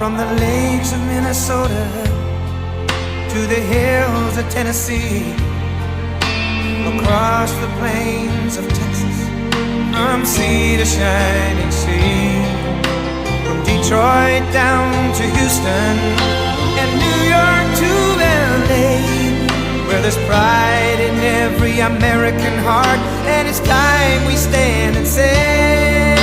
From the lakes of Minnesota to the hills of Tennessee, across the plains of Texas, from sea to shining sea, from Detroit down to Houston and New York to LA, where there's pride in every American heart, and it's time we stand and say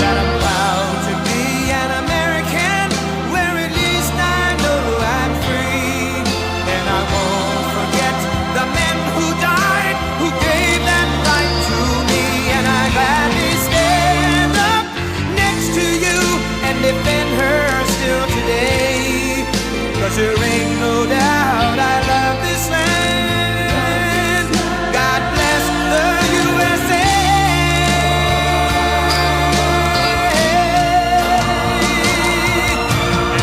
that I'm proud to be an American, where at least I know I'm free, and I won't forget the men who died, who gave that right to me, and I gladly stand up next to you and defend her still today. 'Cause there ain't no doubt I love this land. God bless the USA.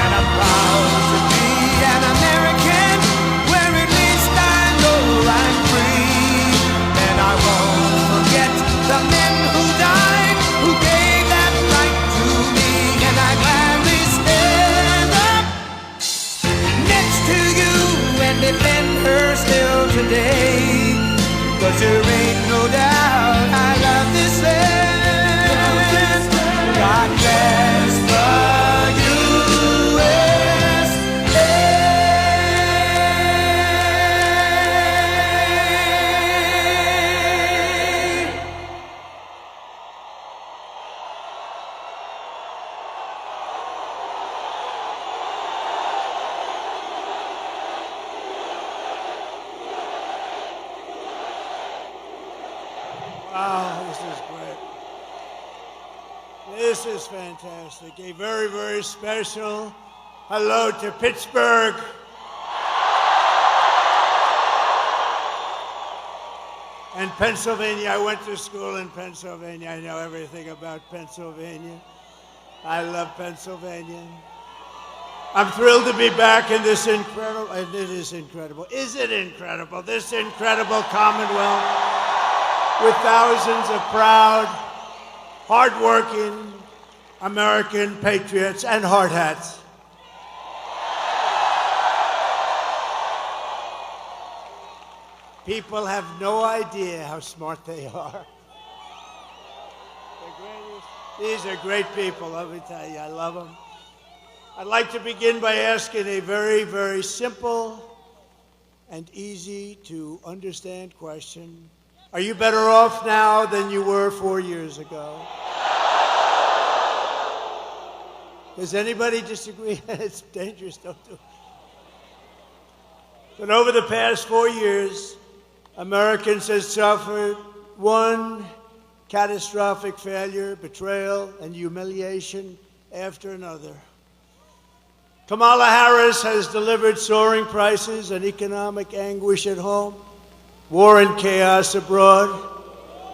And I'm proud to be an American, where at least I know I'm free. And I won't forget the men who died, who gave that right to me. And I gladly stand up next to you and defend her still today. 'Cause there ain't no doubt I love this land. God bless the USA. Wow, this is great. This is fantastic. A very, very special hello to Pittsburgh. And Pennsylvania. I went to school in Pennsylvania. I know everything about Pennsylvania. I love Pennsylvania. I'm thrilled to be back in this incredible, and it is incredible. Is it incredible? This incredible Commonwealth, with thousands of proud, hardworking American patriots and hard hats. People have no idea how smart they are. They're great. These are great people, let me tell you. I love them. I'd like to begin by asking a very, very simple and easy to understand question. Are you better off now than you were 4 years ago? Does anybody disagree? It's dangerous, don't do it. But over the past 4 years, Americans have suffered one catastrophic failure, betrayal, and humiliation after another. Kamala Harris has delivered soaring prices and economic anguish at home, war and chaos abroad,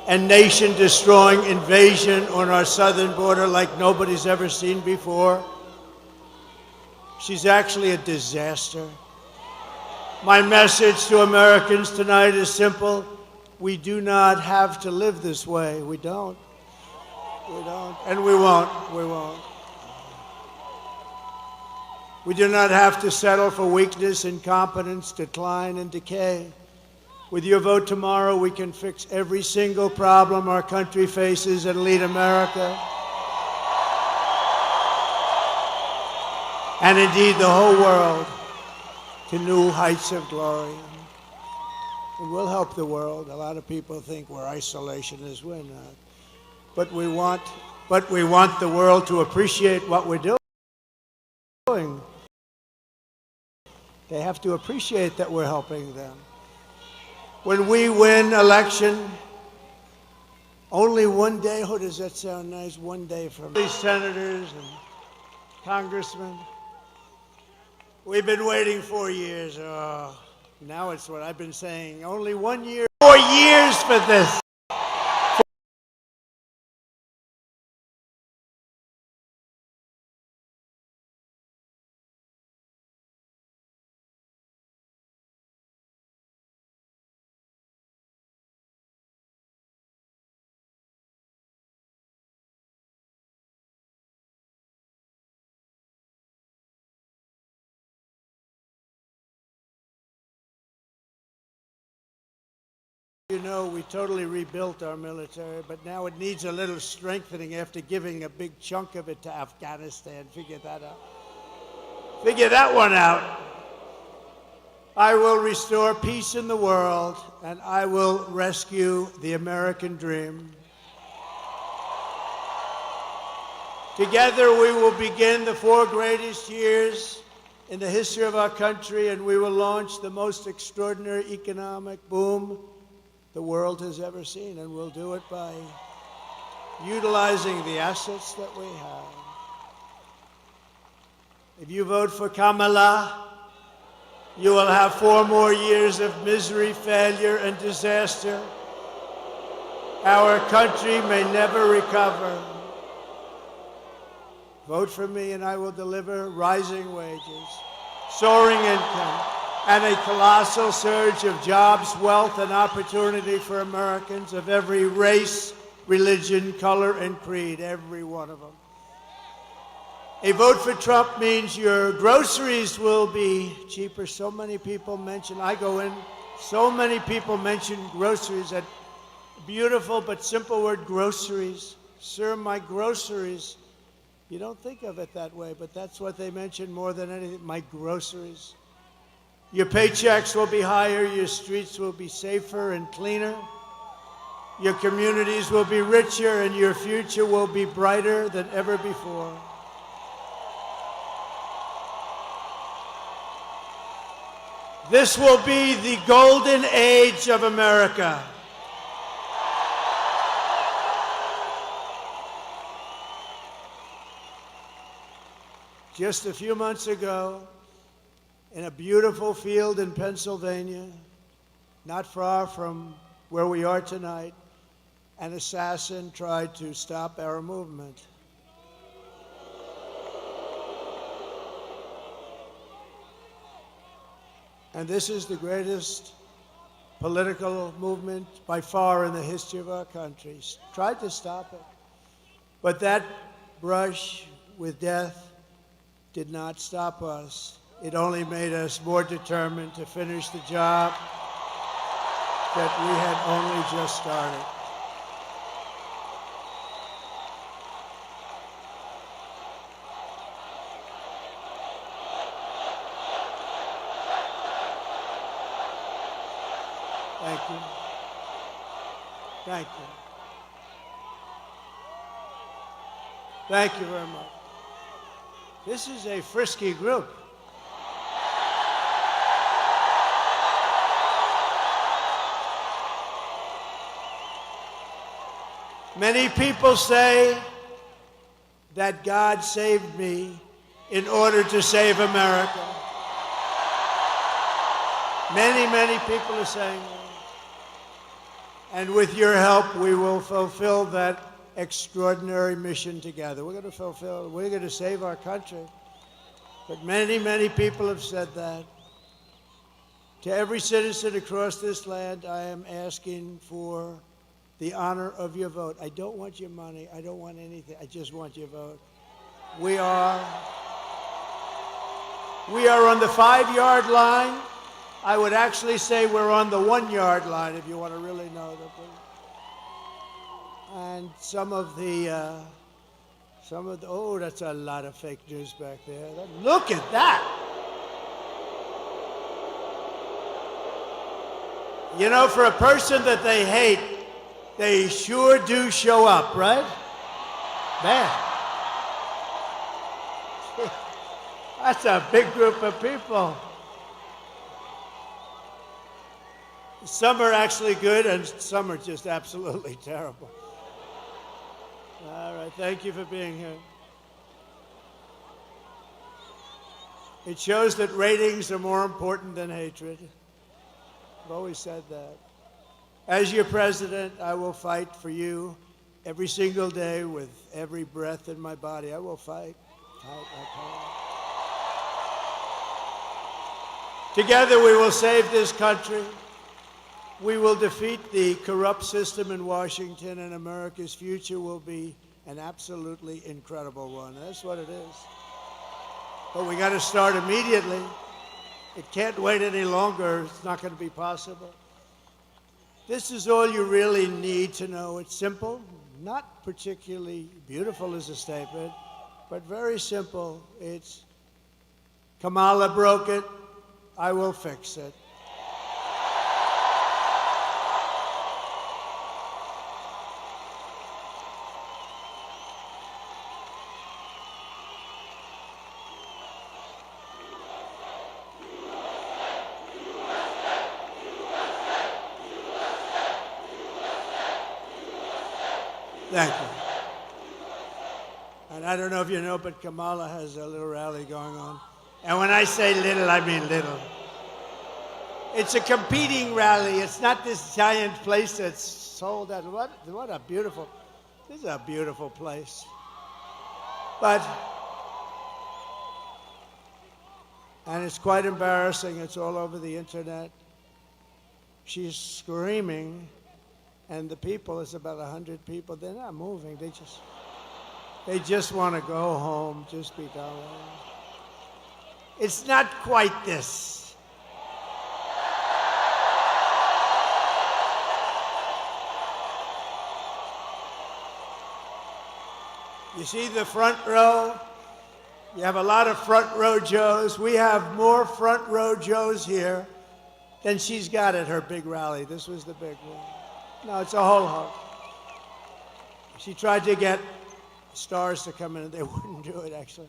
and nation-destroying invasion on our southern border like nobody's ever seen before. She's actually a disaster. My message to Americans tonight is simple. We do not have to live this way. We don't. We don't. And we won't. We won't. We do not have to settle for weakness, incompetence, decline, and decay. With your vote tomorrow, we can fix every single problem our country faces and lead America, and indeed the whole world, to new heights of glory. And we'll help the world. A lot of people think we're isolationists. We're not. But we want the world to appreciate what we're doing. They have to appreciate that we're helping them. When we win election, only one day, oh, does that sound nice? One day from these senators and congressmen. We've been waiting 4 years. Oh, now it's what I've been saying. Only 1 year, 4 years for this. You know, we totally rebuilt our military, but now it needs a little strengthening after giving a big chunk of it to Afghanistan. Figure that out. Figure that one out. I will restore peace in the world, and I will rescue the American dream. Together we will begin the 4 greatest years in the history of our country, and we will launch the most extraordinary economic boom the world has ever seen, and we'll do it by utilizing the assets that we have. If you vote for Kamala, you will have 4 more years of misery, failure, and disaster. Our country may never recover. Vote for me, and I will deliver rising wages, soaring income, and a colossal surge of jobs, wealth, and opportunity for Americans of every race, religion, color, and creed, every one of them. A vote for Trump means your groceries will be cheaper. So many people mention, I go in, so many people mention groceries, that beautiful but simple word, groceries. Sir, my groceries. You don't think of it that way, but that's what they mention more than anything, my groceries. Your paychecks will be higher, your streets will be safer and cleaner, your communities will be richer, and your future will be brighter than ever before. This will be the golden age of America. Just a few months ago, in a beautiful field in Pennsylvania, not far from where we are tonight, an assassin tried to stop our movement. And this is the greatest political movement by far in the history of our country. Tried to stop it. But that brush with death did not stop us. It only made us more determined to finish the job that we had only just started. Thank you. Thank you. Thank you very much. This is a frisky group. Many people say that God saved me in order to save America. Many, many people are saying that. And with your help, we will fulfill that extraordinary mission together. We're going to save our country. But many, many people have said that. To every citizen across this land, I am asking for the honor of your vote. I don't want your money. I don't want anything. I just want your vote. We are on the 5-yard line. I would actually say we're on the 1-yard line, if you want to really know that. And some of the, oh, that's a lot of fake news back there. Look at that. You know, for a person that they hate, they sure do show up, right? Man. That's a big group of people. Some are actually good, and some are just absolutely terrible. All right, thank you for being here. It shows that ratings are more important than hatred. I've always said that. As your president, I will fight for you every single day with every breath in my body. I will fight. Together we will save this country. We will defeat the corrupt system in Washington, and America's future will be an absolutely incredible one. That's what it is. But we got to start immediately. It can't wait any longer. It's not going to be possible. This is all you really need to know. It's simple, not particularly beautiful as a statement, but very simple. It's Kamala broke it, I will fix it. Thank you. And I don't know if you know, but Kamala has a little rally going on. And when I say little, I mean little. It's a competing rally. It's not this giant place that's sold out. What a beautiful, this is a beautiful place. And it's quite embarrassing. It's all over the internet. She's screaming. And the people, it's about 100 people, they're not moving. They just want to go home, just be done with it. It's not quite this. You see the front row? You have a lot of front row Joes. We have more front row Joes here than she's got at her big rally. This was the big one. No, it's a whole host. She tried to get stars to come in, and they wouldn't do it, actually.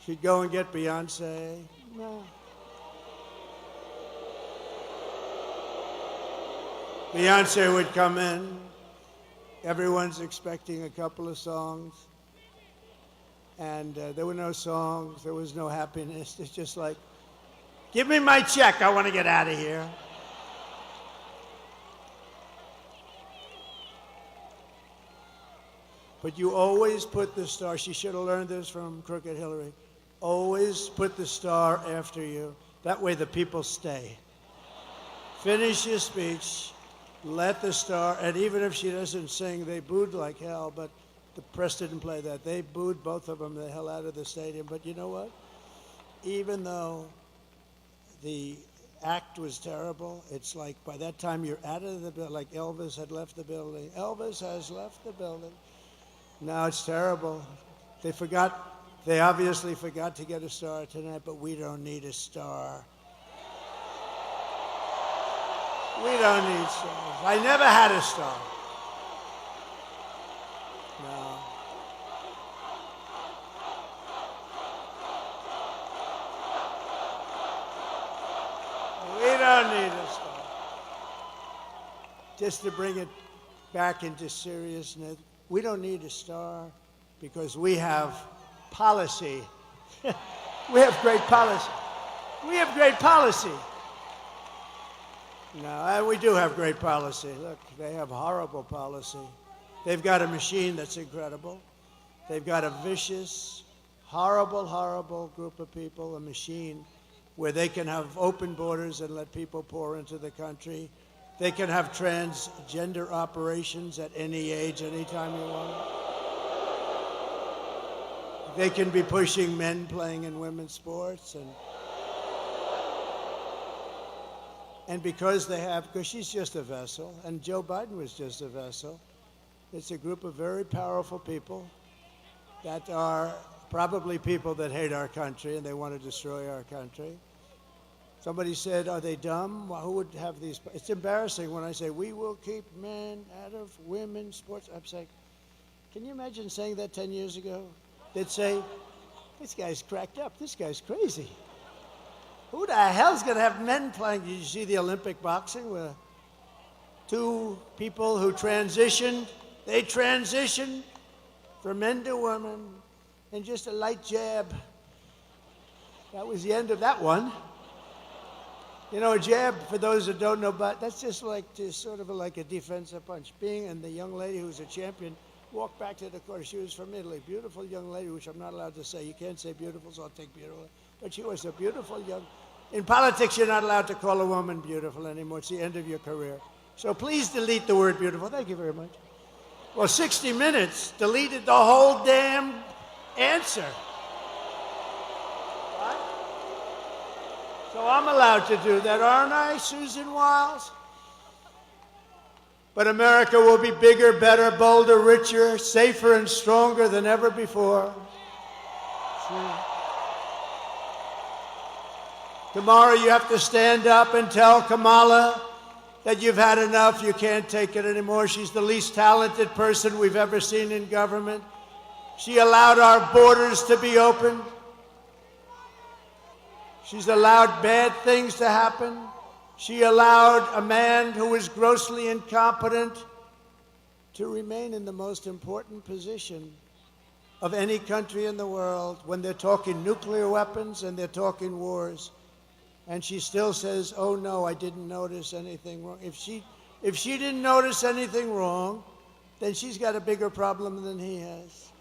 She'd go and get Beyonce. No. Beyonce would come in. Everyone's expecting a couple of songs. And there were no songs. There was no happiness. It's just like, give me my check. I want to get out of here. But you always put the star. She should have learned this from Crooked Hillary. Always put the star after you. That way the people stay. Finish your speech. Let the star, and even if she doesn't sing, they booed like hell, but the press didn't play that. They booed both of them the hell out of the stadium. But you know what? Even though the act was terrible, it's like by that time you're out of the building, like Elvis had left the building. Elvis has left the building. Now it's terrible. They obviously forgot to get a star tonight, but we don't need a star. We don't need stars. I never had a star. No. We don't need a star. Just to bring it back into seriousness, we don't need a star because we have policy. We have great policy. We have great policy. No, we do have great policy. Look, they have horrible policy. They've got a machine that's incredible. They've got a vicious, horrible, horrible group of people, a machine where they can have open borders and let people pour into the country. They can have transgender operations at any age, anytime you want. They can be pushing men playing in women's sports. And because she's just a vessel, and Joe Biden was just a vessel, it's a group of very powerful people that are probably people that hate our country and they want to destroy our country. Somebody said, are they dumb? Well, who would have these? It's embarrassing when I say, we will keep men out of women's sports. I'm saying, can you imagine saying that 10 years ago? They'd say, this guy's cracked up. This guy's crazy. Who the hell's going to have men playing? Did you see the Olympic boxing where two people who transitioned? They transitioned from men to women and just a light jab. That was the end of that one. You know, a jab, for those that don't know, but that's just sort of like a defensive punch. And the young lady who's a champion walked back to the court. She was from Italy. Beautiful young lady, which I'm not allowed to say. You can't say beautiful, so I'll take beautiful. But she was a beautiful young... In politics, you're not allowed to call a woman beautiful anymore. It's the end of your career. So please delete the word beautiful. Thank you very much. Well, 60 Minutes deleted the whole damn answer. What? So I'm allowed to do that, aren't I, Susan Wiles? But America will be bigger, better, bolder, richer, safer, and stronger than ever before. Tomorrow you have to stand up and tell Kamala that you've had enough, you can't take it anymore. She's the least talented person we've ever seen in government. She allowed our borders to be opened. She's allowed bad things to happen. She allowed a man who was grossly incompetent to remain in the most important position of any country in the world when they're talking nuclear weapons and they're talking wars. And she still says, oh no, I didn't notice anything wrong. If she didn't notice anything wrong, then she's got a bigger problem than he has.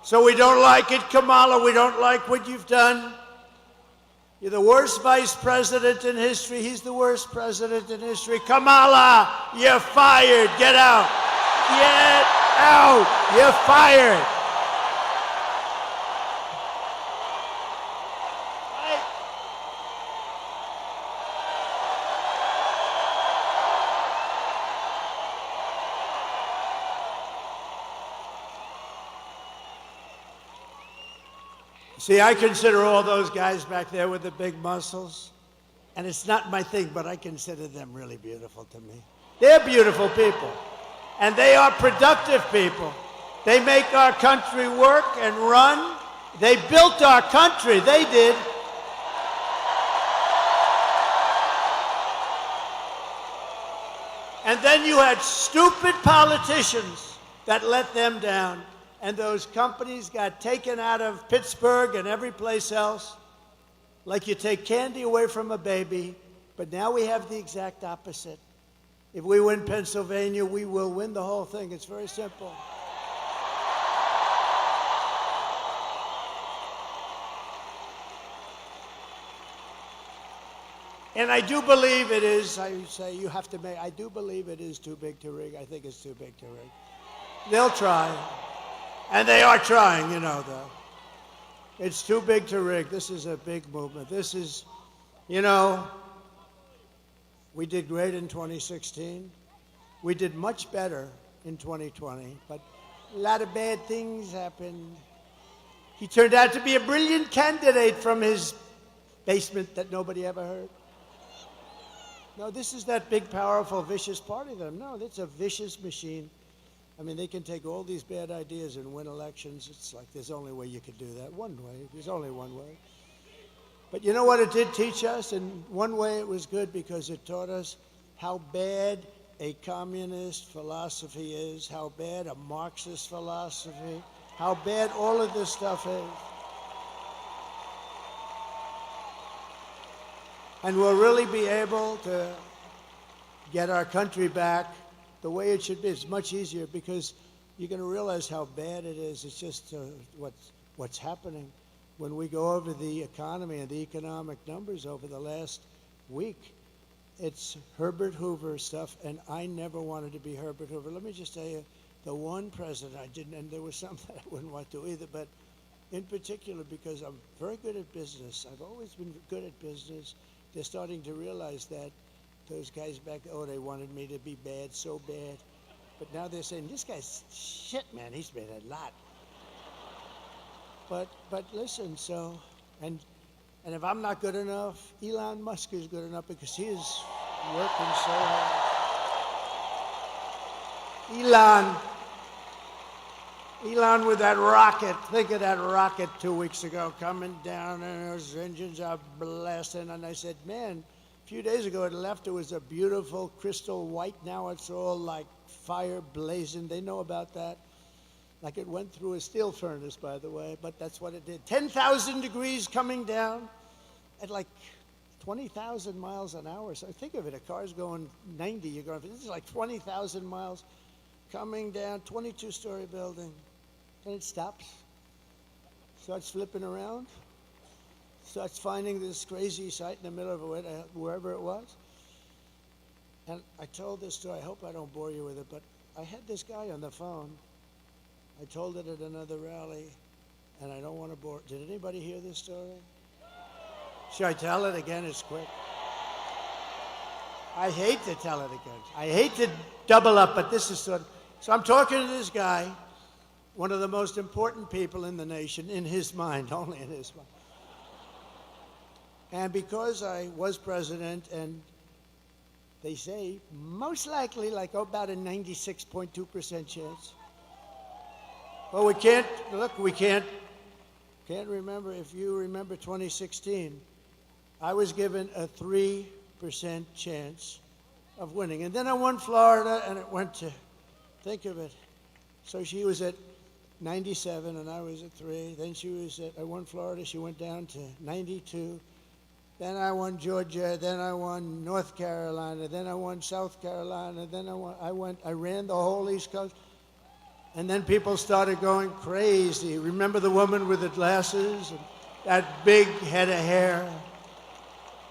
So we don't like it, Kamala. We don't like what you've done. You're the worst vice president in history. He's the worst president in history. Kamala, you're fired. Get out. Get out. You're fired. See, I consider all those guys back there with the big muscles, and it's not my thing, but I consider them really beautiful to me. They're beautiful people, and they are productive people. They make our country work and run. They built our country, they did. And then you had stupid politicians that let them down. And those companies got taken out of Pittsburgh and every place else, like you take candy away from a baby. But now we have the exact opposite. If we win Pennsylvania, we will win the whole thing. It's very simple. And I do believe it is, I say you have to make, I do believe it is too big to rig. I think it's too big to rig. They'll try. And they are trying, you know, though. It's too big to rig. This is a big movement. This is, you know, we did great in 2016. We did much better in 2020, but a lot of bad things happened. He turned out to be a brilliant candidate from his basement that nobody ever heard. No, this is that big, powerful, vicious party. No, it's a vicious machine. I mean, they can take all these bad ideas and win elections. It's like there's only way you could do that. One way. There's only one way. But you know what it did teach us? In one way it was good because it taught us how bad a communist philosophy is, how bad a Marxist philosophy, how bad all of this stuff is. And we'll really be able to get our country back the way it should be. It's much easier because you're going to realize how bad it is. It's just what's happening. When we go over the economy and the economic numbers over the last week, it's Herbert Hoover stuff, and I never wanted to be Herbert Hoover. Let me just tell you, the one president I didn't, and there was some that I wouldn't want to either, but in particular because I'm very good at business. I've always been good at business. They're starting to realize that. Those guys back, oh, they wanted me to be bad, so bad. But now they're saying, this guy's shit, man. He's made a lot. But listen, so, and if I'm not good enough, Elon Musk is good enough because he is working so hard. Elon with that rocket. Think of that rocket 2 weeks ago coming down and those engines are blasting. And I said, man, a few days ago it left, it was a beautiful crystal white. Now it's all like fire blazing. They know about that. Like it went through a steel furnace, by the way, but that's what it did. 10,000 degrees coming down at like 20,000 miles an hour. So think of it, a car's going 90, you're going, this is like 20,000 miles coming down, 22-story building. And it stops, starts flipping around, starts finding this crazy site in the middle of wherever it was. And I told this story, I hope I don't bore you with it, but I had this guy on the phone. I told it at another rally, and I don't want to bore. Did anybody hear this story? Should I tell it again? It's quick. I hate to tell it again. I hate to double up, but this is sort of... So I'm talking to this guy, one of the most important people in the nation, in his mind, only in his mind. And because I was president, and they say most likely like about a 96.2% chance. Well, we can't remember, if you remember 2016, I was given a 3% chance of winning. And then I won Florida, and it went to, think of it. So she was at 97, and I was at 3. Then I won Florida, she went down to 92. Then I won Georgia, then I won North Carolina, then I won South Carolina, then I ran the whole East Coast. And then people started going crazy. Remember the woman with the glasses and that big head of hair?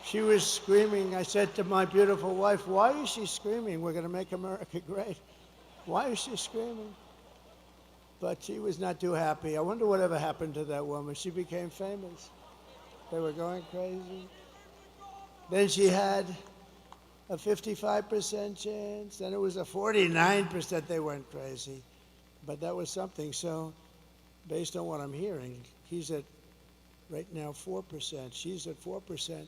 She was screaming. I said to my beautiful wife, why is she screaming? We're going to make America great. Why is she screaming? But she was not too happy. I wonder whatever happened to that woman. She became famous. They were going crazy. Then she had a 55% chance. Then it was a 49%. They went crazy. But that was something. So based on what I'm hearing, he's at right now 4%. She's at 4%.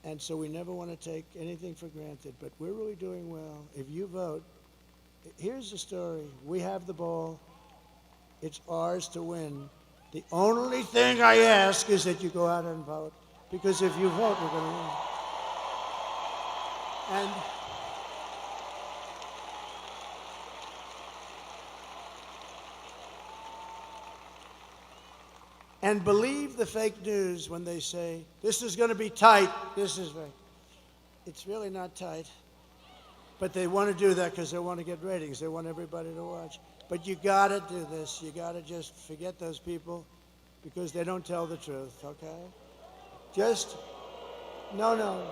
And so we never want to take anything for granted. But we're really doing well. If you vote, here's the story. We have the ball. It's ours to win. The only thing I ask is that you go out and vote. Because if you vote, we're going to win. And believe the fake news when they say, this is going to be tight, it's really not tight. But they want to do that because they want to get ratings. They want everybody to watch. But you got to do this. You got to just forget those people because they don't tell the truth, okay? No.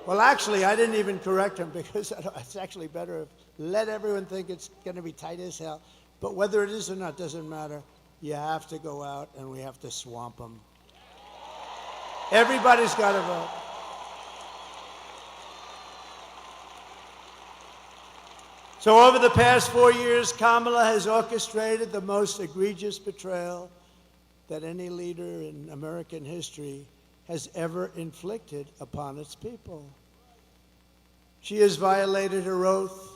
Well, actually, I didn't even correct him because it's actually better if let everyone think it's going to be tight as hell. But whether it is or not doesn't matter. You have to go out and we have to swamp them. Everybody's got to vote. So over the past 4 years, Kamala has orchestrated the most egregious betrayal that any leader in American history has ever inflicted upon its people. She has violated her oath,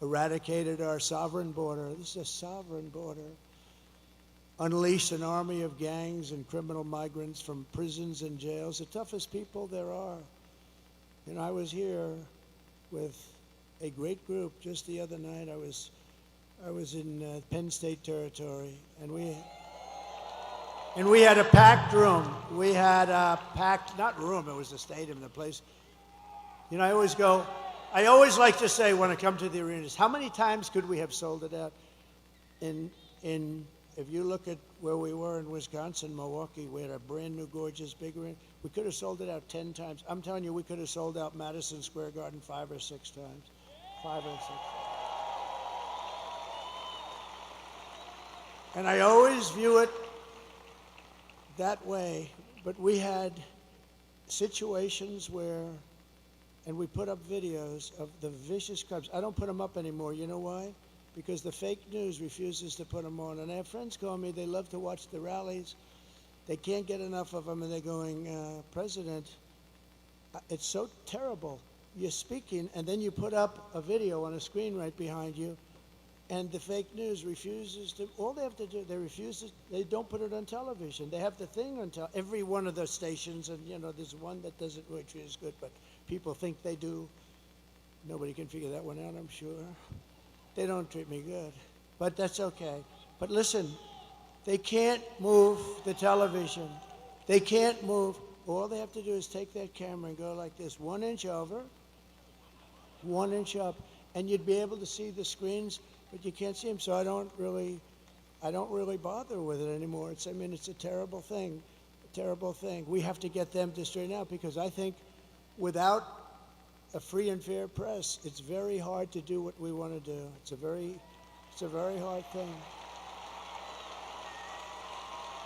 eradicated our sovereign border. This is a sovereign border. Unleashed an army of gangs and criminal migrants from prisons and jails, the toughest people there are. And I was here with a great group just the other night. I was in Penn State territory, and we had a packed room. We had a packed, not room, it was a stadium, the place. You know, I always like to say when I come to the arenas, how many times could we have sold it out? If you look at where we were in Wisconsin, Milwaukee, we had a brand new, gorgeous, big arena. We could have sold it out 10 times. I'm telling you, we could have sold out Madison Square Garden 5 or 6 times. 5 or 6. And I always view it that way. But we had situations where, and we put up videos of the vicious crimes. I don't put them up anymore. You know why? Because the fake news refuses to put them on. And I have friends call me, they love to watch the rallies. They can't get enough of them, and they're going, President, it's so terrible. You're speaking, and then you put up a video on a screen right behind you, and the fake news refuses to, all they have to do, they don't put it on television. They have the thing on every one of the stations, and you know, there's one that doesn't really treat as good, but people think they do. Nobody can figure that one out, I'm sure. They don't treat me good, but that's okay. But listen, they can't move the television. They can't move. All they have to do is take that camera and go like this, 1 inch over, 1 inch up, and you'd be able to see the screens, but you can't see them. So I don't really bother with it anymore. It's a terrible thing, We have to get them to straighten out because I think without a free and fair press, it's very hard to do what we want to do. It's a very hard thing.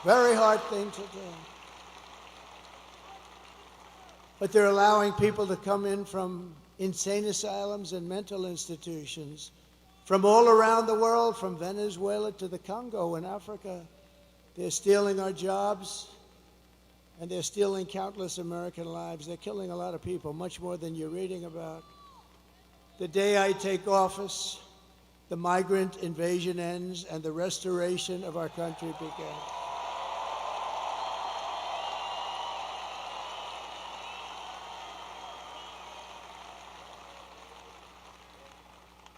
Very hard thing to do. but they're allowing people to come in from insane asylums and mental institutions from all around the world, from Venezuela to the Congo in Africa. They're stealing our jobs, and they're stealing countless American lives. They're killing a lot of people, much more than you're reading about. The day I take office, the migrant invasion ends and the restoration of our country begins.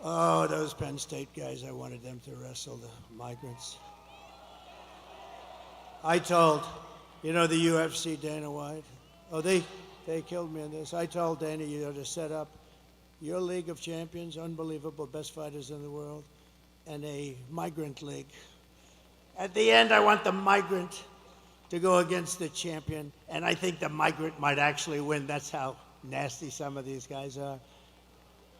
Oh, those Penn State guys, I wanted them to wrestle the migrants. I told, you know, the UFC, Dana White, oh, they killed me in this. I told Dana, you know, to set up your League of Champions, unbelievable, best fighters in the world, and a migrant league. At the end, I want the migrant to go against the champion, and I think the migrant might actually win. That's how nasty some of these guys are.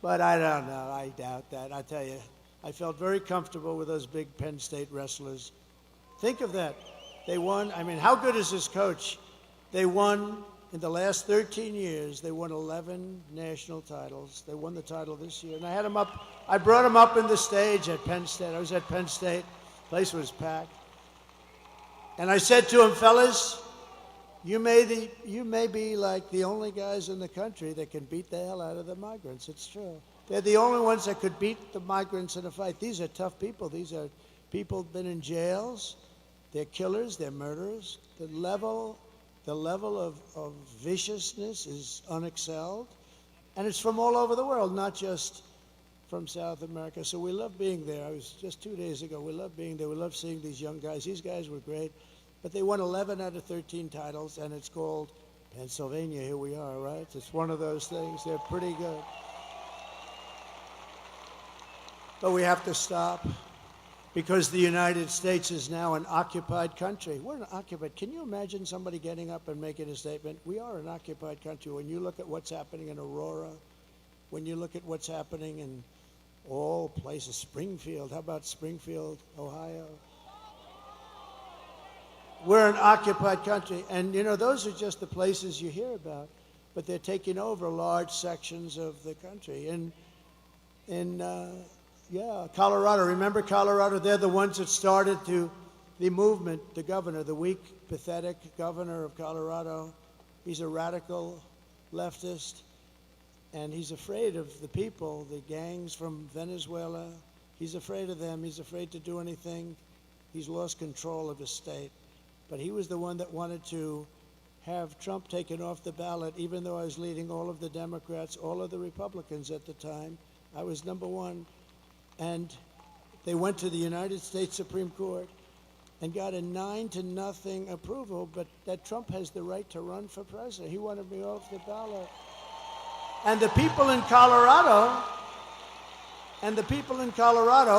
But I don't know. I doubt that. I tell you, I felt very comfortable with those big Penn State wrestlers. Think of that. They won. I mean, how good is this coach? They won in the last 13 years. They won 11 national titles. They won the title this year. And I had them up. I brought them up in the stage at Penn State. I was at Penn State. The place was packed. And I said to them, fellas, you may be like the only guys in the country that can beat the hell out of the migrants. It's true. They're the only ones that could beat the migrants in a fight. These are tough people. These are people who've been in jails. They're killers. They're murderers. The level of viciousness is unexcelled. And it's from all over the world, not just from South America. So we love being there. I was just 2 days ago. We love being there. We love seeing these young guys. These guys were great. But they won 11 out of 13 titles, and it's called Pennsylvania. Here we are, right? It's one of those things. They're pretty good. But we have to stop because the United States is now an occupied country. We're an occupied. Can you imagine somebody getting up and making a statement? We are an occupied country. When you look at what's happening in Aurora, when you look at what's happening in all places, Springfield, how about Springfield, Ohio? We're an occupied country, and you know, those are just the places you hear about, but they're taking over large sections of the country. In Colorado, remember Colorado? They're the ones that started the movement, the governor, the weak, pathetic governor of Colorado. He's a radical leftist, and he's afraid of the people, the gangs from Venezuela. He's afraid of them. He's afraid to do anything. He's lost control of his state. But he was the one that wanted to have Trump taken off the ballot, even though I was leading all of the Democrats, all of the Republicans at the time. I was number one. And they went to the United States Supreme Court and got a 9-0 approval, but that Trump has the right to run for president. He wanted me off the ballot. And the people in Colorado,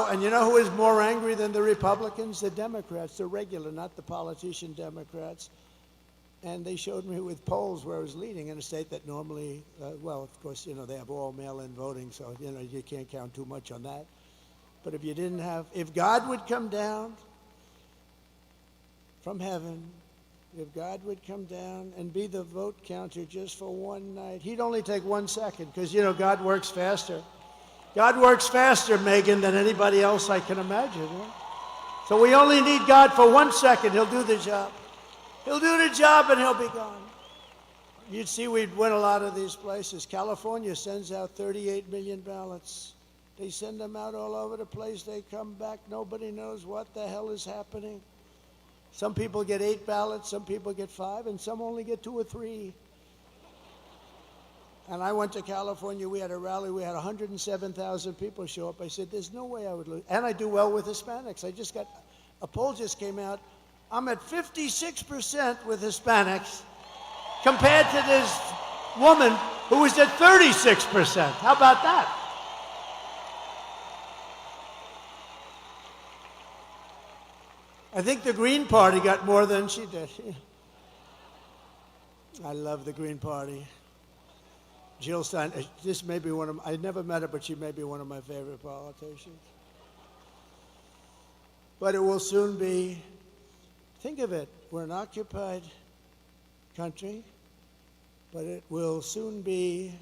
and you know who is more angry than the Republicans? The Democrats, the regular, not the politician Democrats. And they showed me with polls where I was leading in a state that normally, well, of course, you know, they have all mail-in voting, so, you know, you can't count too much on that. But if you didn't have, if God would come down from heaven, if God would come down and be the vote counter just for one night, he'd only take 1 second, because, you know, God works faster. God works faster, Megan, than anybody else I can imagine. Right? So we only need God for 1 second. He'll do the job. He'll do the job and he'll be gone. You'd see we'd win a lot of these places. California sends out 38 million ballots. They send them out all over the place. They come back. Nobody knows what the hell is happening. Some people get 8 ballots, some people get 5, and some only get 2 or 3. And I went to California. We had a rally. We had 107,000 people show up. I said, there's no way I would lose. And I do well with Hispanics. A poll just came out. I'm at 56% with Hispanics compared to this woman who was at 36%. How about that? I think the Green Party got more than she did. I love the Green Party. Jill Stein, this may be I never met her, but she may be one of my favorite politicians. But it will soon be, think of it, we're an occupied country, but it will soon be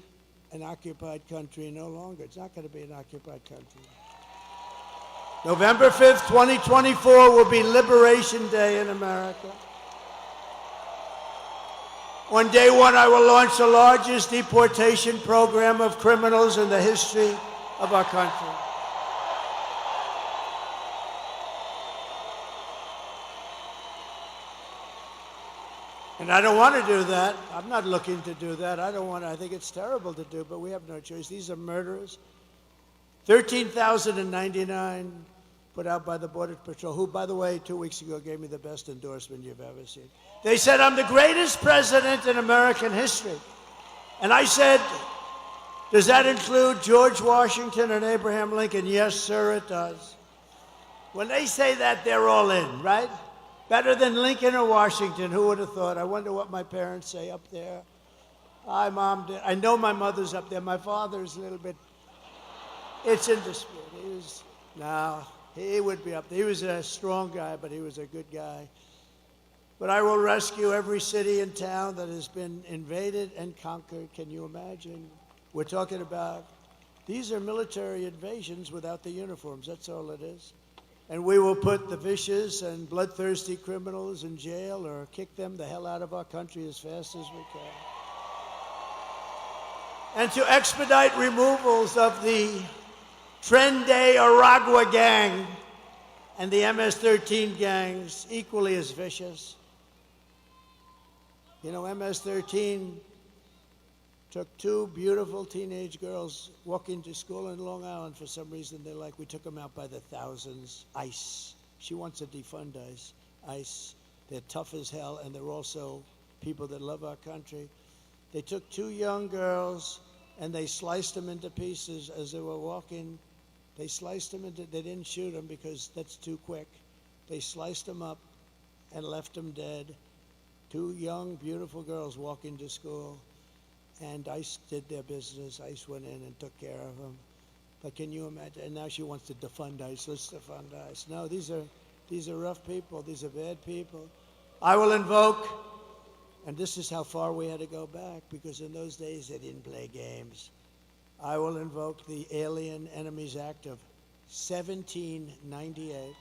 an occupied country no longer. It's not going to be an occupied country. November 5th, 2024 will be Liberation Day in America. On day one, I will launch the largest deportation program of criminals in the history of our country. And I don't want to do that. I'm not looking to do that. I think it's terrible to do, but we have no choice. These are murderers. 13,099 put out by the Border Patrol, who, by the way, 2 weeks ago gave me the best endorsement you've ever seen. They said, I'm the greatest president in American history. And I said, does that include George Washington and Abraham Lincoln? Yes, sir, it does. When they say that, they're all in, right? Better than Lincoln or Washington, who would have thought? I wonder what my parents say up there. Hi, Mom. I know my mother's up there. My father's a little bit, it's in dispute. He would be up there. He was a strong guy, but he was a good guy. But I will rescue every city and town that has been invaded and conquered. Can you imagine? We're talking about, these are military invasions without the uniforms. That's all it is. And we will put the vicious and bloodthirsty criminals in jail or kick them the hell out of our country as fast as we can. And to expedite removals of the Tren-de Aragua gang and the MS-13 gangs, equally as vicious. You know, MS-13 took two beautiful teenage girls walking to school in Long Island. For some reason, we took them out by the thousands. ICE. She wants to defund ICE. ICE. They're tough as hell, and they're also people that love our country. They took two young girls, and they sliced them into pieces as they were walking. They sliced them into, they didn't shoot them because that's too quick. They sliced them up and left them dead. Two young, beautiful girls walking to school. And ICE did their business. ICE went in and took care of them. But can you imagine? And now she wants to defund ICE. Let's defund ICE. No, these are rough people. These are bad people. I will invoke, and this is how far we had to go back, because in those days they didn't play games. I will invoke the Alien Enemies Act of 1798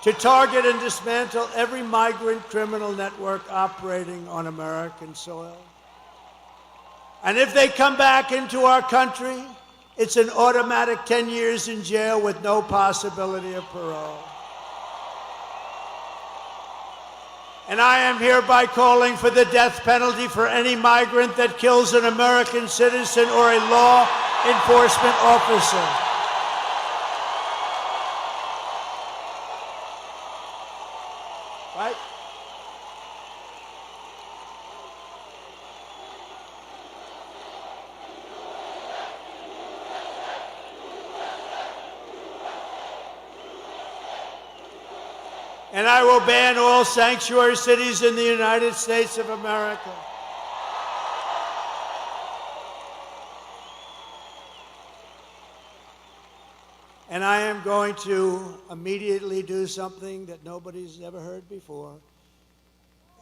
to target and dismantle every migrant criminal network operating on American soil. And if they come back into our country, it's an automatic 10 years in jail with no possibility of parole. And I am hereby calling for the death penalty for any migrant that kills an American citizen or a law enforcement officer. Right? And I will ban all sanctuary cities in the United States of America. And I am going to immediately do something that nobody's ever heard before.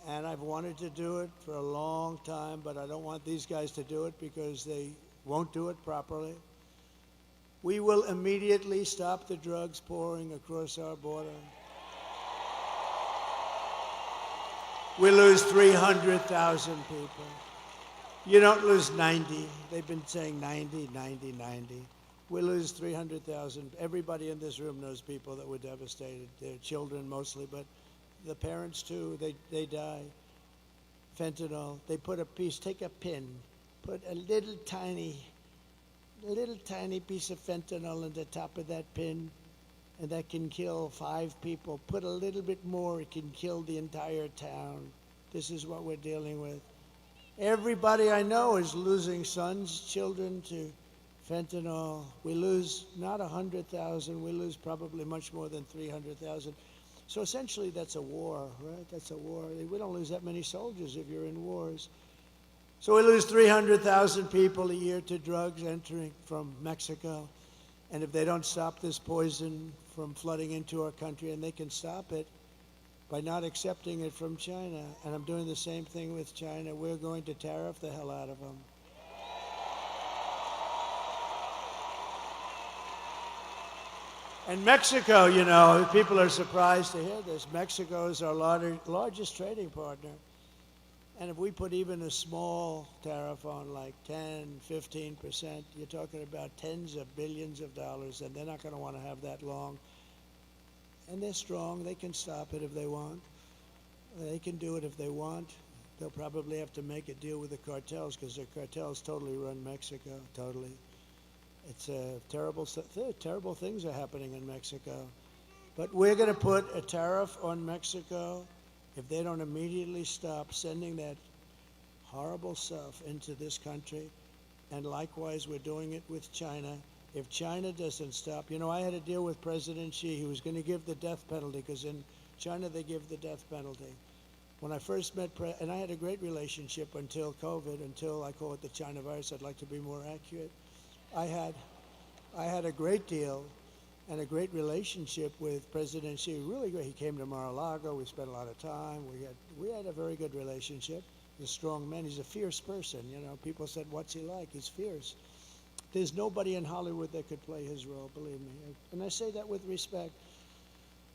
And I've wanted to do it for a long time, but I don't want these guys to do it because they won't do it properly. We will immediately stop the drugs pouring across our border. We lose 300,000 people. You don't lose 90. They've been saying 90, 90, 90. We lose 300,000. Everybody in this room knows people that were devastated. Their children mostly, but the parents too, they die. Fentanyl, they put a piece, take a pin, put a little tiny piece of fentanyl in the top of that pin, and that can kill 5 people. Put a little bit more, it can kill the entire town. This is what we're dealing with. Everybody I know is losing sons, children to fentanyl. We lose not 100,000, we lose probably much more than 300,000. So essentially that's a war, right? That's a war. We don't lose that many soldiers if you're in wars. So we lose 300,000 people a year to drugs entering from Mexico. And if they don't stop this poison from flooding into our country, and they can stop it, by not accepting it from China. And I'm doing the same thing with China. We're going to tariff the hell out of them. And Mexico, you know, people are surprised to hear this. Mexico is our largest trading partner. And if we put even a small tariff on, like 10, 15%, you're talking about tens of billions of dollars, and they're not going to want to have that long. And they're strong. They can stop it if they want. They can do it if they want. They'll probably have to make a deal with the cartels, because the cartels totally run Mexico, totally. It's terrible things are happening in Mexico. But we're going to put a tariff on Mexico if they don't immediately stop sending that horrible stuff into this country. And likewise, we're doing it with China. If China doesn't stop, you know, I had a deal with President Xi. He was going to give the death penalty, because in China they give the death penalty. When I first met, and I had a great relationship until COVID, until I call it the China virus. I'd like to be more accurate. I had a great deal and a great relationship with President Xi. Really great. He came to Mar-a-Lago. We spent a lot of time. We had a very good relationship. He's a strong man. He's a fierce person. You know, people said, "What's he like?" He's fierce. There's nobody in Hollywood that could play his role, believe me. And I say that with respect.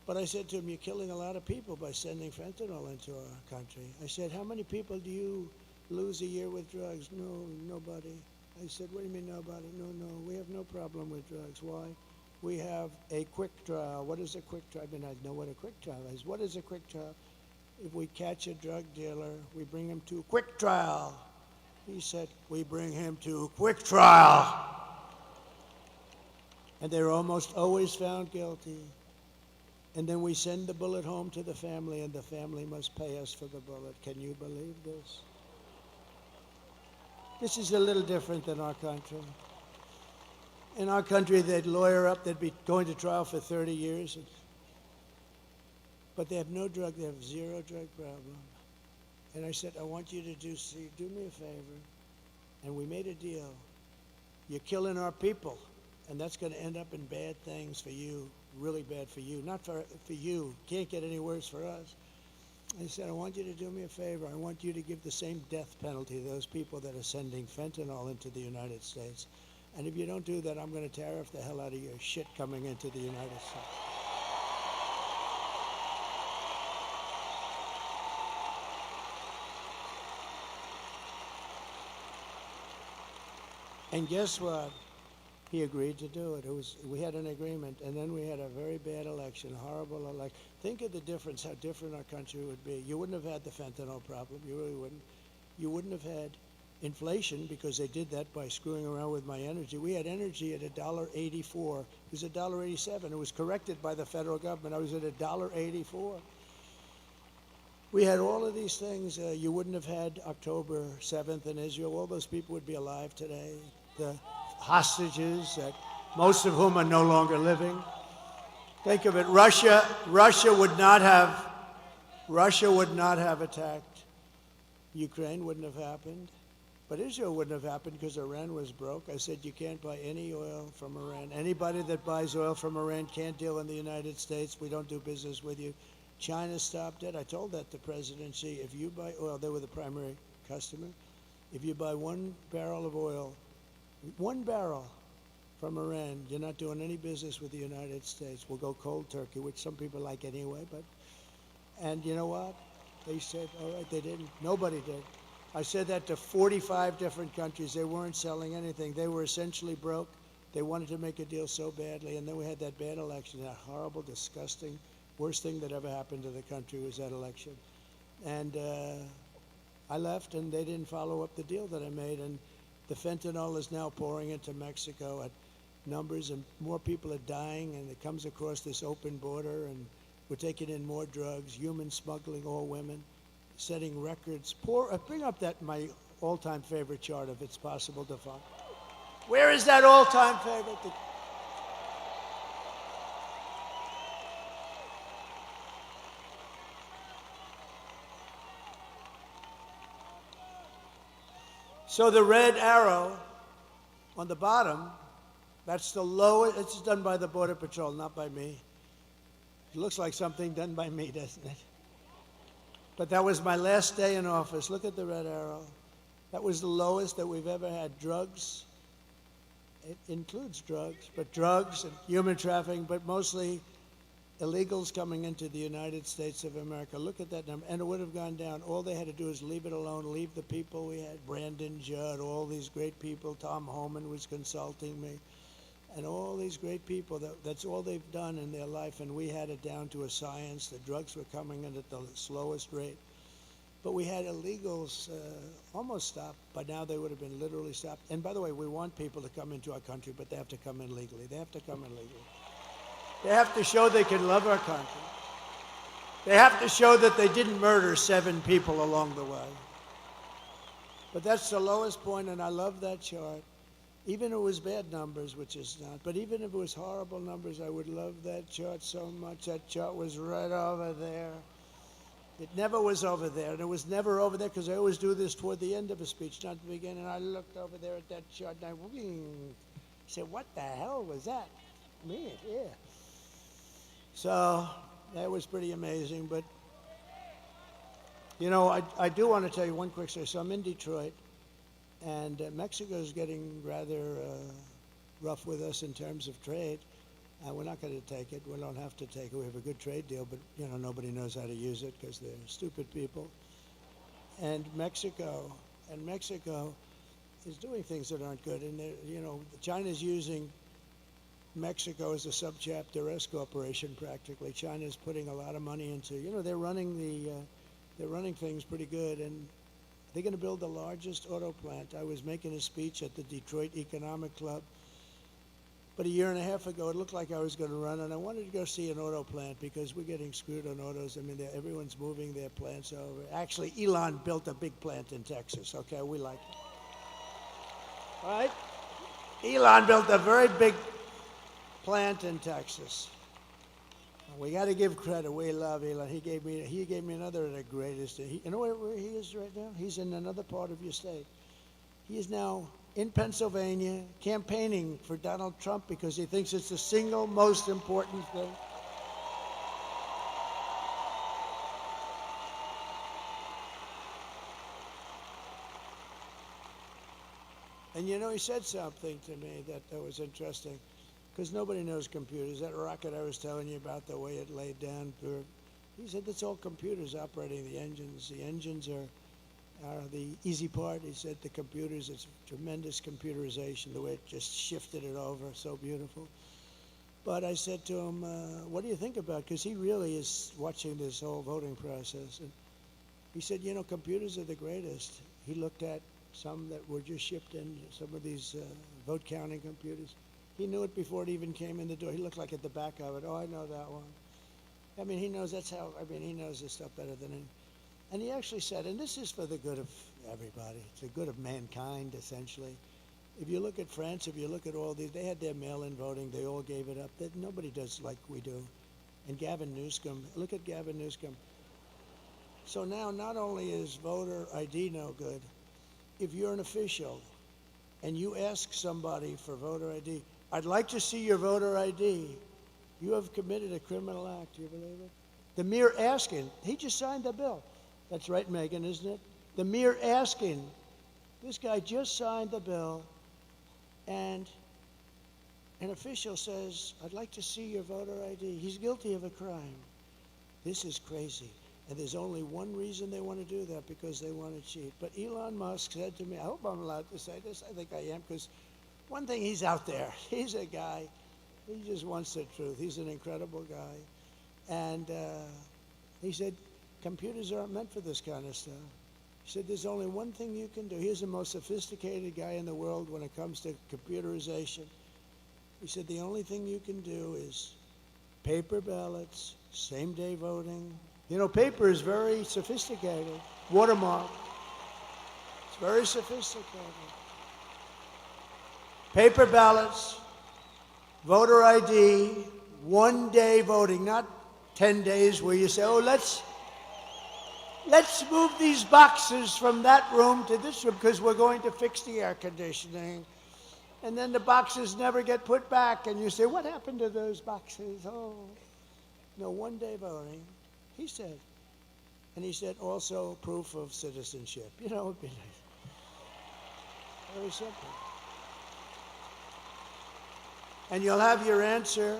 But I said to him, "You're killing a lot of people by sending fentanyl into our country." I said, "How many people do you lose a year with drugs?" "No, nobody." I said, "What do you mean nobody?" "No, we have no problem with drugs." "Why?" "We have a quick trial." "What is a quick trial?" I mean, I know what a quick trial is. "What is a quick trial?" "If we catch a drug dealer, we bring him to quick trial." He said, "We bring him to quick trial." And they're almost always found guilty. And then we send the bullet home to the family, and the family must pay us for the bullet. Can you believe this? This is a little different than our country. In our country, they'd lawyer up, they'd be going to trial for 30 years. But they have no drug, they have zero drug problem. And I said, "I want you to do me a favor." And we made a deal. You're killing our people, and that's going to end up in bad things for you, really bad for you. Not for you. Can't get any worse for us. I said, "I want you to do me a favor. I want you to give the same death penalty to those people that are sending fentanyl into the United States. And if you don't do that, I'm going to tariff the hell out of your shit coming into the United States." And guess what? He agreed to do it. We had an agreement, and then we had a very bad election, horrible election. Think of the difference, how different our country would be. You wouldn't have had the fentanyl problem. You really wouldn't. You wouldn't have had inflation, because they did that by screwing around with my energy. We had energy at $1.84. It was $1.87. It was corrected by the federal government. I was at $1.84. We had all of these things. You wouldn't have had October 7th in Israel. All those people would be alive today. The hostages, most of whom are no longer living. Think of it. Russia would not have attacked. Ukraine wouldn't have happened. But Israel wouldn't have happened, because Iran was broke. I said, you can't buy any oil from Iran. Anybody that buys oil from Iran can't deal in the United States. We don't do business with you. China stopped it. I told that to President Xi. If you buy oil, they were the primary customer. If you buy 1 barrel of oil, 1 barrel from Iran, you're not doing any business with the United States. We'll go cold turkey, which some people like anyway. And you know what? They said, all right, they didn't. Nobody did. I said that to 45 different countries. They weren't selling anything. They were essentially broke. They wanted to make a deal so badly. And then we had that bad election, that horrible, disgusting, worst thing that ever happened to the country was that election. And I left, and they didn't follow up the deal that I made. And the fentanyl is now pouring into Mexico at numbers, and more people are dying, and it comes across this open border, and we're taking in more drugs, human smuggling, all women, setting records. Bring up my all-time favorite chart, if it's possible to find. Where is that all-time favorite? So the red arrow on the bottom, that's the lowest. It's done by the Border Patrol, not by me. It looks like something done by me, doesn't it? But that was my last day in office. Look at the red arrow. That was the lowest that we've ever had. Drugs, it includes drugs, but drugs and human trafficking, but mostly illegals coming into the United States of America. Look at that number. And it would have gone down. All they had to do is leave it alone, leave the people we had, Brandon Judd, all these great people. Tom Homan was consulting me. And all these great people, that's all they've done in their life, and we had it down to a science. The drugs were coming in at the slowest rate. But we had illegals almost stopped. By now they would have been literally stopped. And by the way, we want people to come into our country, but they have to come in legally. They have to come in legally. They have to show they can love our country. They have to show that they didn't murder 7 people along the way. But that's the lowest point, and I love that chart. Even if it was bad numbers, which is not, but even if it was horrible numbers, I would love that chart so much. That chart was right over there. It never was over there, and it was never over there because I always do this toward the end of a speech, not the beginning. And I looked over there at that chart, and I said, what the hell was that? Man, yeah. So that was pretty amazing. But, you know, I do want to tell you one quick story. So I'm in Detroit. And Mexico is getting rather rough with us in terms of trade. We're not going to take it. We don't have to take it. We have a good trade deal, but you know nobody knows how to use it because they're stupid people. And Mexico is doing things that aren't good. And you know, China's using Mexico as a subchapter S corporation practically. China's putting a lot of money into. You know, they're running things pretty good and. They're going to build the largest auto plant. I was making a speech at the Detroit Economic Club. But a year and a half ago, it looked like I was going to run, and I wanted to go see an auto plant because we're getting screwed on autos. I mean, everyone's moving their plants over. Actually, Elon built a big plant in Texas, okay? We like it. All right? Elon built a very big plant in Texas. We got to give credit. We love Elon. He gave me another of the greatest. You know where he is right now? He's in another part of your state. He is now in Pennsylvania campaigning for Donald Trump because he thinks it's the single most important thing. And you know, he said something to me that was interesting. Because nobody knows computers. That rocket I was telling you about, the way it laid down, he said that's all computers operating the engines. The engines are the easy part. He said the computers, it's tremendous computerization, the way it just shifted it over, so beautiful. But I said to him, what do you think about it? Because he really is watching this whole voting process. And he said, you know, computers are the greatest. He looked at some that were just shipped in, some of these vote counting computers. He knew it before it even came in the door. He looked like at the back of it. Oh, I know that one. I mean, he knows he knows this stuff better than anyone. And he actually said, and this is for the good of everybody. It's the good of mankind, essentially. If you look at France, if you look at all these, they had their mail-in voting. They all gave it up. Nobody does like we do. And Gavin Newsom, look at Gavin Newsom. So now not only is voter ID no good, if you're an official and you ask somebody for voter ID, I'd like to see your voter ID. You have committed a criminal act. Do you believe it? The mere asking. He just signed the bill. That's right, Megan, isn't it? The mere asking. This guy just signed the bill, and an official says, I'd like to see your voter ID. He's guilty of a crime. This is crazy. And there's only one reason they want to do that, because they want to cheat. But Elon Musk said to me, I hope I'm allowed to say this. I think I am, because one thing, he's out there. He's a guy, he just wants the truth. He's an incredible guy. And he said, computers aren't meant for this kind of stuff. He said, there's only one thing you can do. He's the most sophisticated guy in the world when it comes to computerization. He said, the only thing you can do is paper ballots, same-day voting. You know, paper is very sophisticated. Watermark. It's very sophisticated. Paper ballots, voter ID, one-day voting, not 10 days where you say, oh, let's move these boxes from that room to this room because we're going to fix the air conditioning. And then the boxes never get put back, and you say, what happened to those boxes? Oh, no, one-day voting. He said, And he said, also proof of citizenship. You know, it'd be nice. Very simple. And you'll have your answer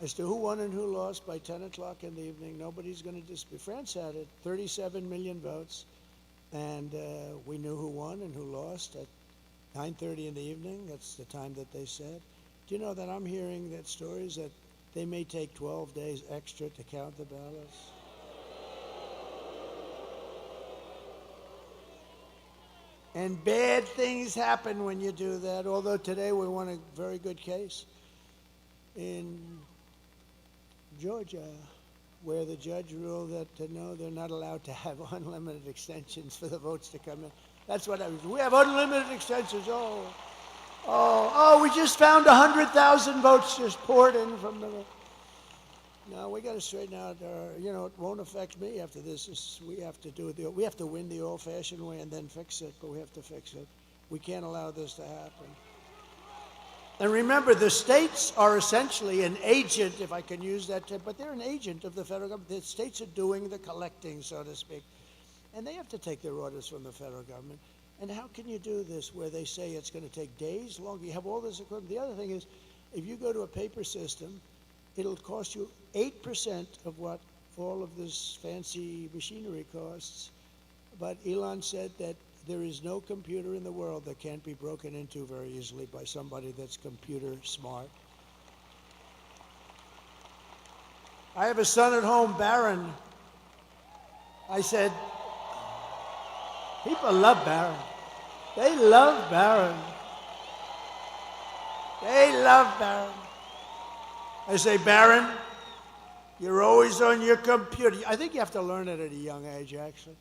as to who won and who lost by 10 o'clock in the evening. Nobody's going to dispute. France had it, 37 million votes, and we knew who won and who lost at 9:30 in the evening. That's the time that they said. Do you know that I'm hearing that stories that they may take 12 days extra to count the ballots? And bad things happen when you do that, although today we won a very good case in Georgia, where the judge ruled that no, they're not allowed to have unlimited extensions for the votes to come in. That's what I was. We have unlimited extensions. We just found 100,000 votes just poured in from the. No, we got to straighten out. It won't affect me after this. We have to do it. We have to win the old-fashioned way and then fix it. But we have to fix it. We can't allow this to happen. And remember, the states are essentially an agent, if I can use that term, but they're an agent of the federal government. The states are doing the collecting, so to speak. And they have to take their orders from the federal government. And how can you do this where they say it's going to take days longer? You have all this equipment. The other thing is, if you go to a paper system, it'll cost you 8% of what all of this fancy machinery costs. But Elon said that there is no computer in the world that can't be broken into very easily by somebody that's computer smart. I have a son at home, Barron. I said, people love Barron. They love Barron. They love Barron. I say, Barron, you're always on your computer. I think you have to learn it at a young age, actually.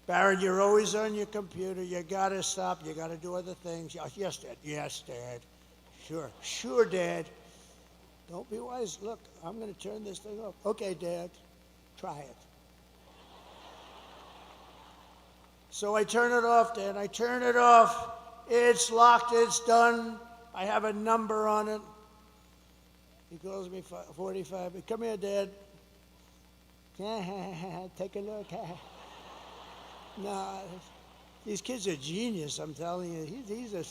Barron, you're always on your computer. You got to stop. You got to do other things. Yes, Dad. Yes, Dad. Sure. Sure, Dad. Don't be wise. Look, I'm going to turn this thing off. Okay, Dad. Try it. So I turn it off, Dad. I turn it off. It's locked. It's done. I have a number on it. He calls me 45. Come here, Dad. Take a look. No, these kids are genius, I'm telling you. He's a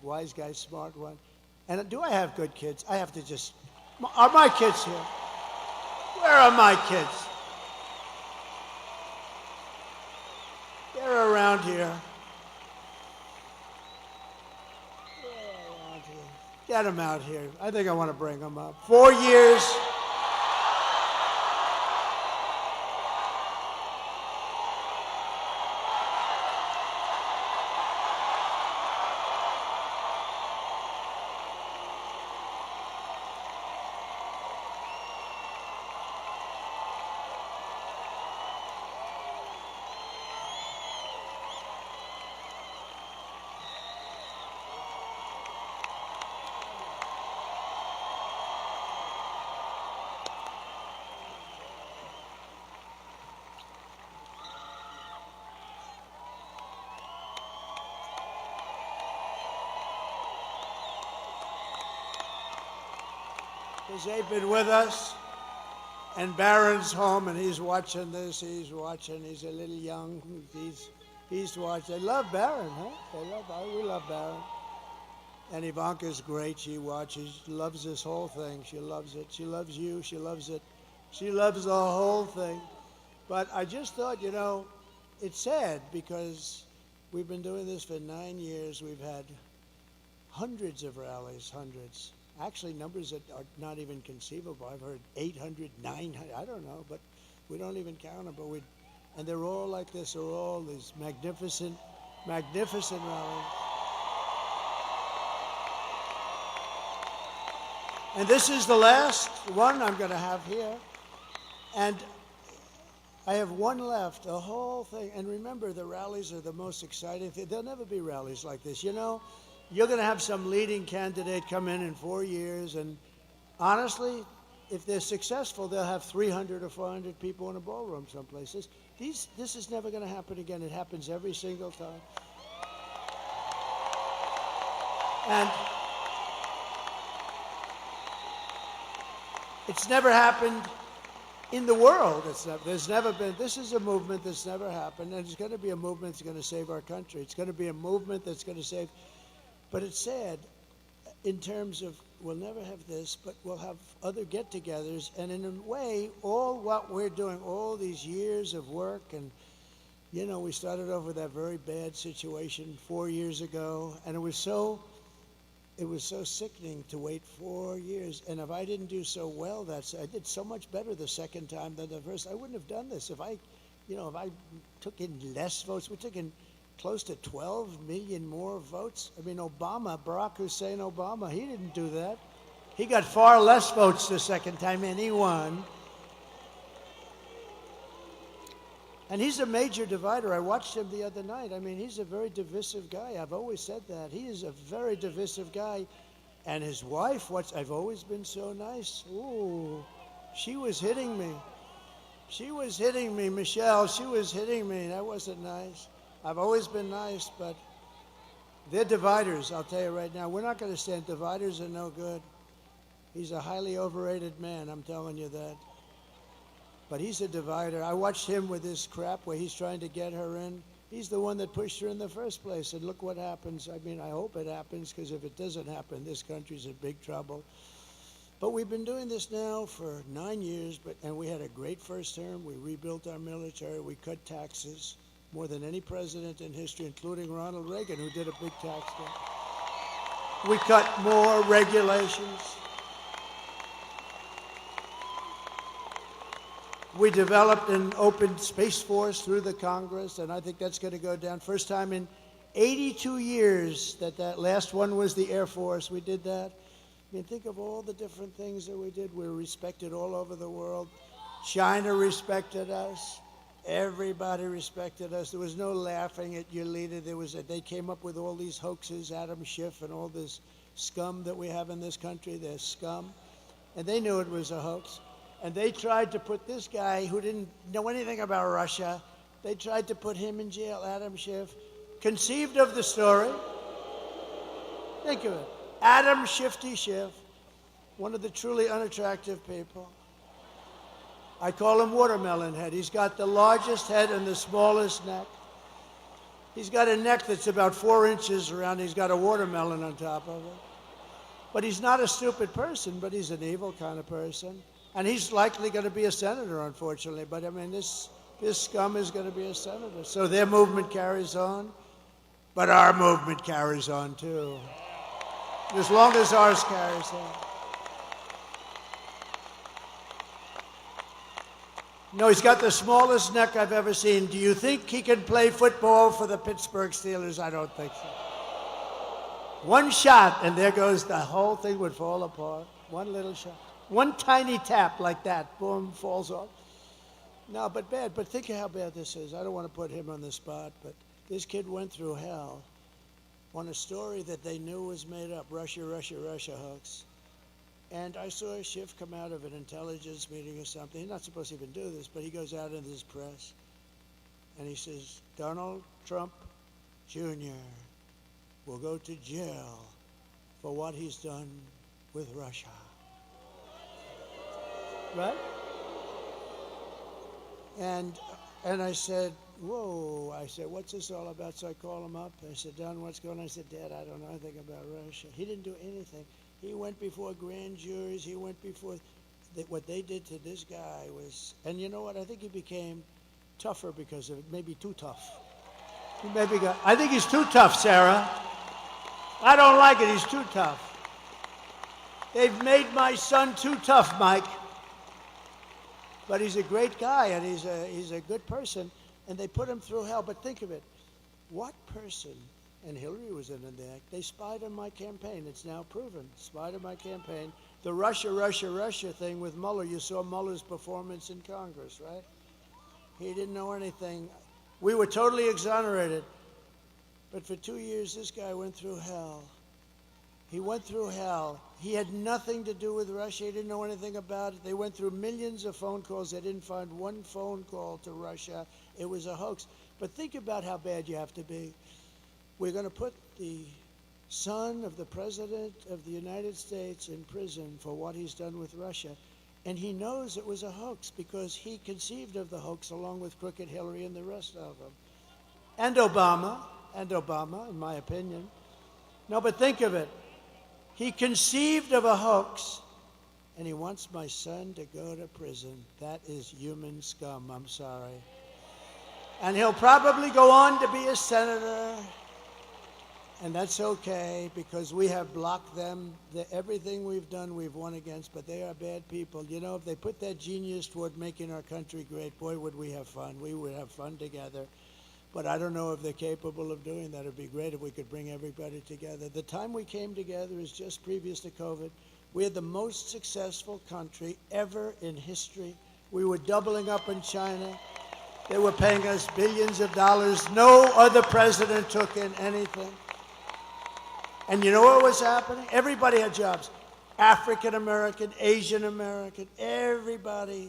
wise guy, smart one. And do I have good kids? I have to just... Are my kids here? Where are my kids? They're around here. Get them out here. I think I want to bring them up. 4 years. Because they've been with us, and Barron's home, and he's watching this. He's watching. He's a little young. He's watching. They love Barron, huh? We love Barron. And Ivanka's great. She watches. She loves this whole thing. She loves it. She loves you. She loves it. She loves the whole thing. But I just thought, it's sad because we've been doing this for 9 years. We've had hundreds of rallies, hundreds. Actually, numbers that are not even conceivable. I've heard 800, 900, I don't know, but we don't even count them. And they're all like this. They're all these magnificent, magnificent rallies. And this is the last one I'm going to have here. And I have one left, the whole thing. And remember, the rallies are the most exciting thing. There'll never be rallies like this. You're going to have some leading candidate come in 4 years, and honestly, if they're successful, they'll have 300 or 400 people in a ballroom some places. This is never going to happen again. It happens every single time. And it's never happened in the world. There's never been, this is a movement that's never happened, and it's going to be a movement that's going to save our country. It's going to be a movement that's going to save, but it's sad in terms of we'll never have this, but we'll have other get-togethers, and in a way, all what we're doing, all these years of work, and you know, we started off with that very bad situation 4 years ago, and it was so sickening to wait 4 years. And if I didn't do so well, I did so much better the second time than the first. I wouldn't have done this if I took in less votes. We took in close to 12 million more votes. I mean, Barack Hussein Obama, he didn't do that. He got far less votes the second time, and he won. And he's a major divider. I watched him the other night. I mean, he's a very divisive guy. I've always said that. He is a very divisive guy. And his wife, I've always been so nice. Ooh, she was hitting me. She was hitting me, Michelle. She was hitting me. That wasn't nice. I've always been nice, but they're dividers, I'll tell you right now. We're not going to stand. Dividers are no good. He's a highly overrated man, I'm telling you that. But he's a divider. I watched him with this crap where he's trying to get her in. He's the one that pushed her in the first place. And look what happens. I mean, I hope it happens, because if it doesn't happen, this country's in big trouble. But we've been doing this now for 9 years, and we had a great first term. We rebuilt our military. We cut taxes more than any president in history, including Ronald Reagan, who did a big tax cut. We cut more regulations. We developed an open space force through the Congress, and I think that's going to go down. First time in 82 years that last one was the Air Force. We did that. I mean, think of all the different things that we did. We were respected all over the world. China respected us. Everybody respected us. There was no laughing at your leader. They came up with all these hoaxes, Adam Schiff and all this scum that we have in this country. They're scum. And they knew it was a hoax. And they tried to put this guy who didn't know anything about Russia, they tried to put him in jail, Adam Schiff, conceived of the story. Think of it. Adam Shifty Schiff, one of the truly unattractive people. I call him Watermelon Head. He's got the largest head and the smallest neck. He's got a neck that's about 4 inches around. He's got a watermelon on top of it. But he's not a stupid person, but he's an evil kind of person. And he's likely going to be a senator, unfortunately. But I mean, this scum is going to be a senator. So their movement carries on, but our movement carries on too. As long as ours carries on. No, he's got the smallest neck I've ever seen. Do you think he can play football for the Pittsburgh Steelers? I don't think so. One shot, and there goes, the whole thing would fall apart. One little shot. One tiny tap like that, boom, falls off. No, but bad. But think of how bad this is. I don't want to put him on the spot, but this kid went through hell on a story that they knew was made up, Russia, Russia, Russia hoax. And I saw Schiff come out of an intelligence meeting or something. He's not supposed to even do this, but he goes out into his press, and he says, Donald Trump Jr. will go to jail for what he's done with Russia. Right? And I said, whoa. I said, what's this all about? So I call him up. I said, Don, what's going on? I said, Dad, I don't know anything about Russia. He didn't do anything. He went before grand juries. He went before what they did to this guy was, and you know what? I think he became tougher because of it. Maybe too tough. I think he's too tough, Sarah. I don't like it. He's too tough. They've made my son too tough, Mike. But he's a great guy, and he's a good person, and they put him through hell. But think of it. What person, and Hillary was in there, they spied on my campaign. It's now proven. Spied on my campaign. The Russia, Russia, Russia thing with Mueller, you saw Mueller's performance in Congress, right? He didn't know anything. We were totally exonerated. But for 2 years, this guy went through hell. He went through hell. He had nothing to do with Russia. He didn't know anything about it. They went through millions of phone calls. They didn't find one phone call to Russia. It was a hoax. But think about how bad you have to be. We're going to put the son of the President of the United States in prison for what he's done with Russia. And he knows it was a hoax because he conceived of the hoax along with Crooked Hillary and the rest of them. And Obama, in my opinion. No, but think of it. He conceived of a hoax, and he wants my son to go to prison. That is human scum, I'm sorry. And he'll probably go on to be a senator, and that's okay because we have blocked them. Everything we've done, we've won against, but they are bad people. You know, if they put that genius toward making our country great, boy, would we have fun. We would have fun together. But I don't know if they're capable of doing that. It'd be great if we could bring everybody together. The time we came together is just previous to COVID. We had the most successful country ever in history. We were doubling up in China. They were paying us billions of dollars. No other president took in anything. And you know what was happening? Everybody had jobs. African American, Asian American, everybody.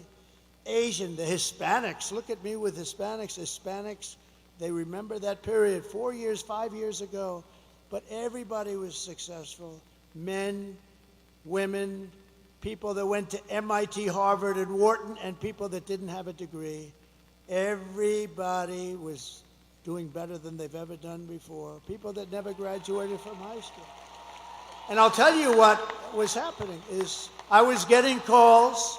Asian, the Hispanics. Look at me with Hispanics. Hispanics, they remember that period 4 years, 5 years ago. But everybody was successful. Men, women, people that went to MIT, Harvard, and Wharton, and people that didn't have a degree. Everybody was doing better than they've ever done before. People that never graduated from high school. And I'll tell you what was happening is I was getting calls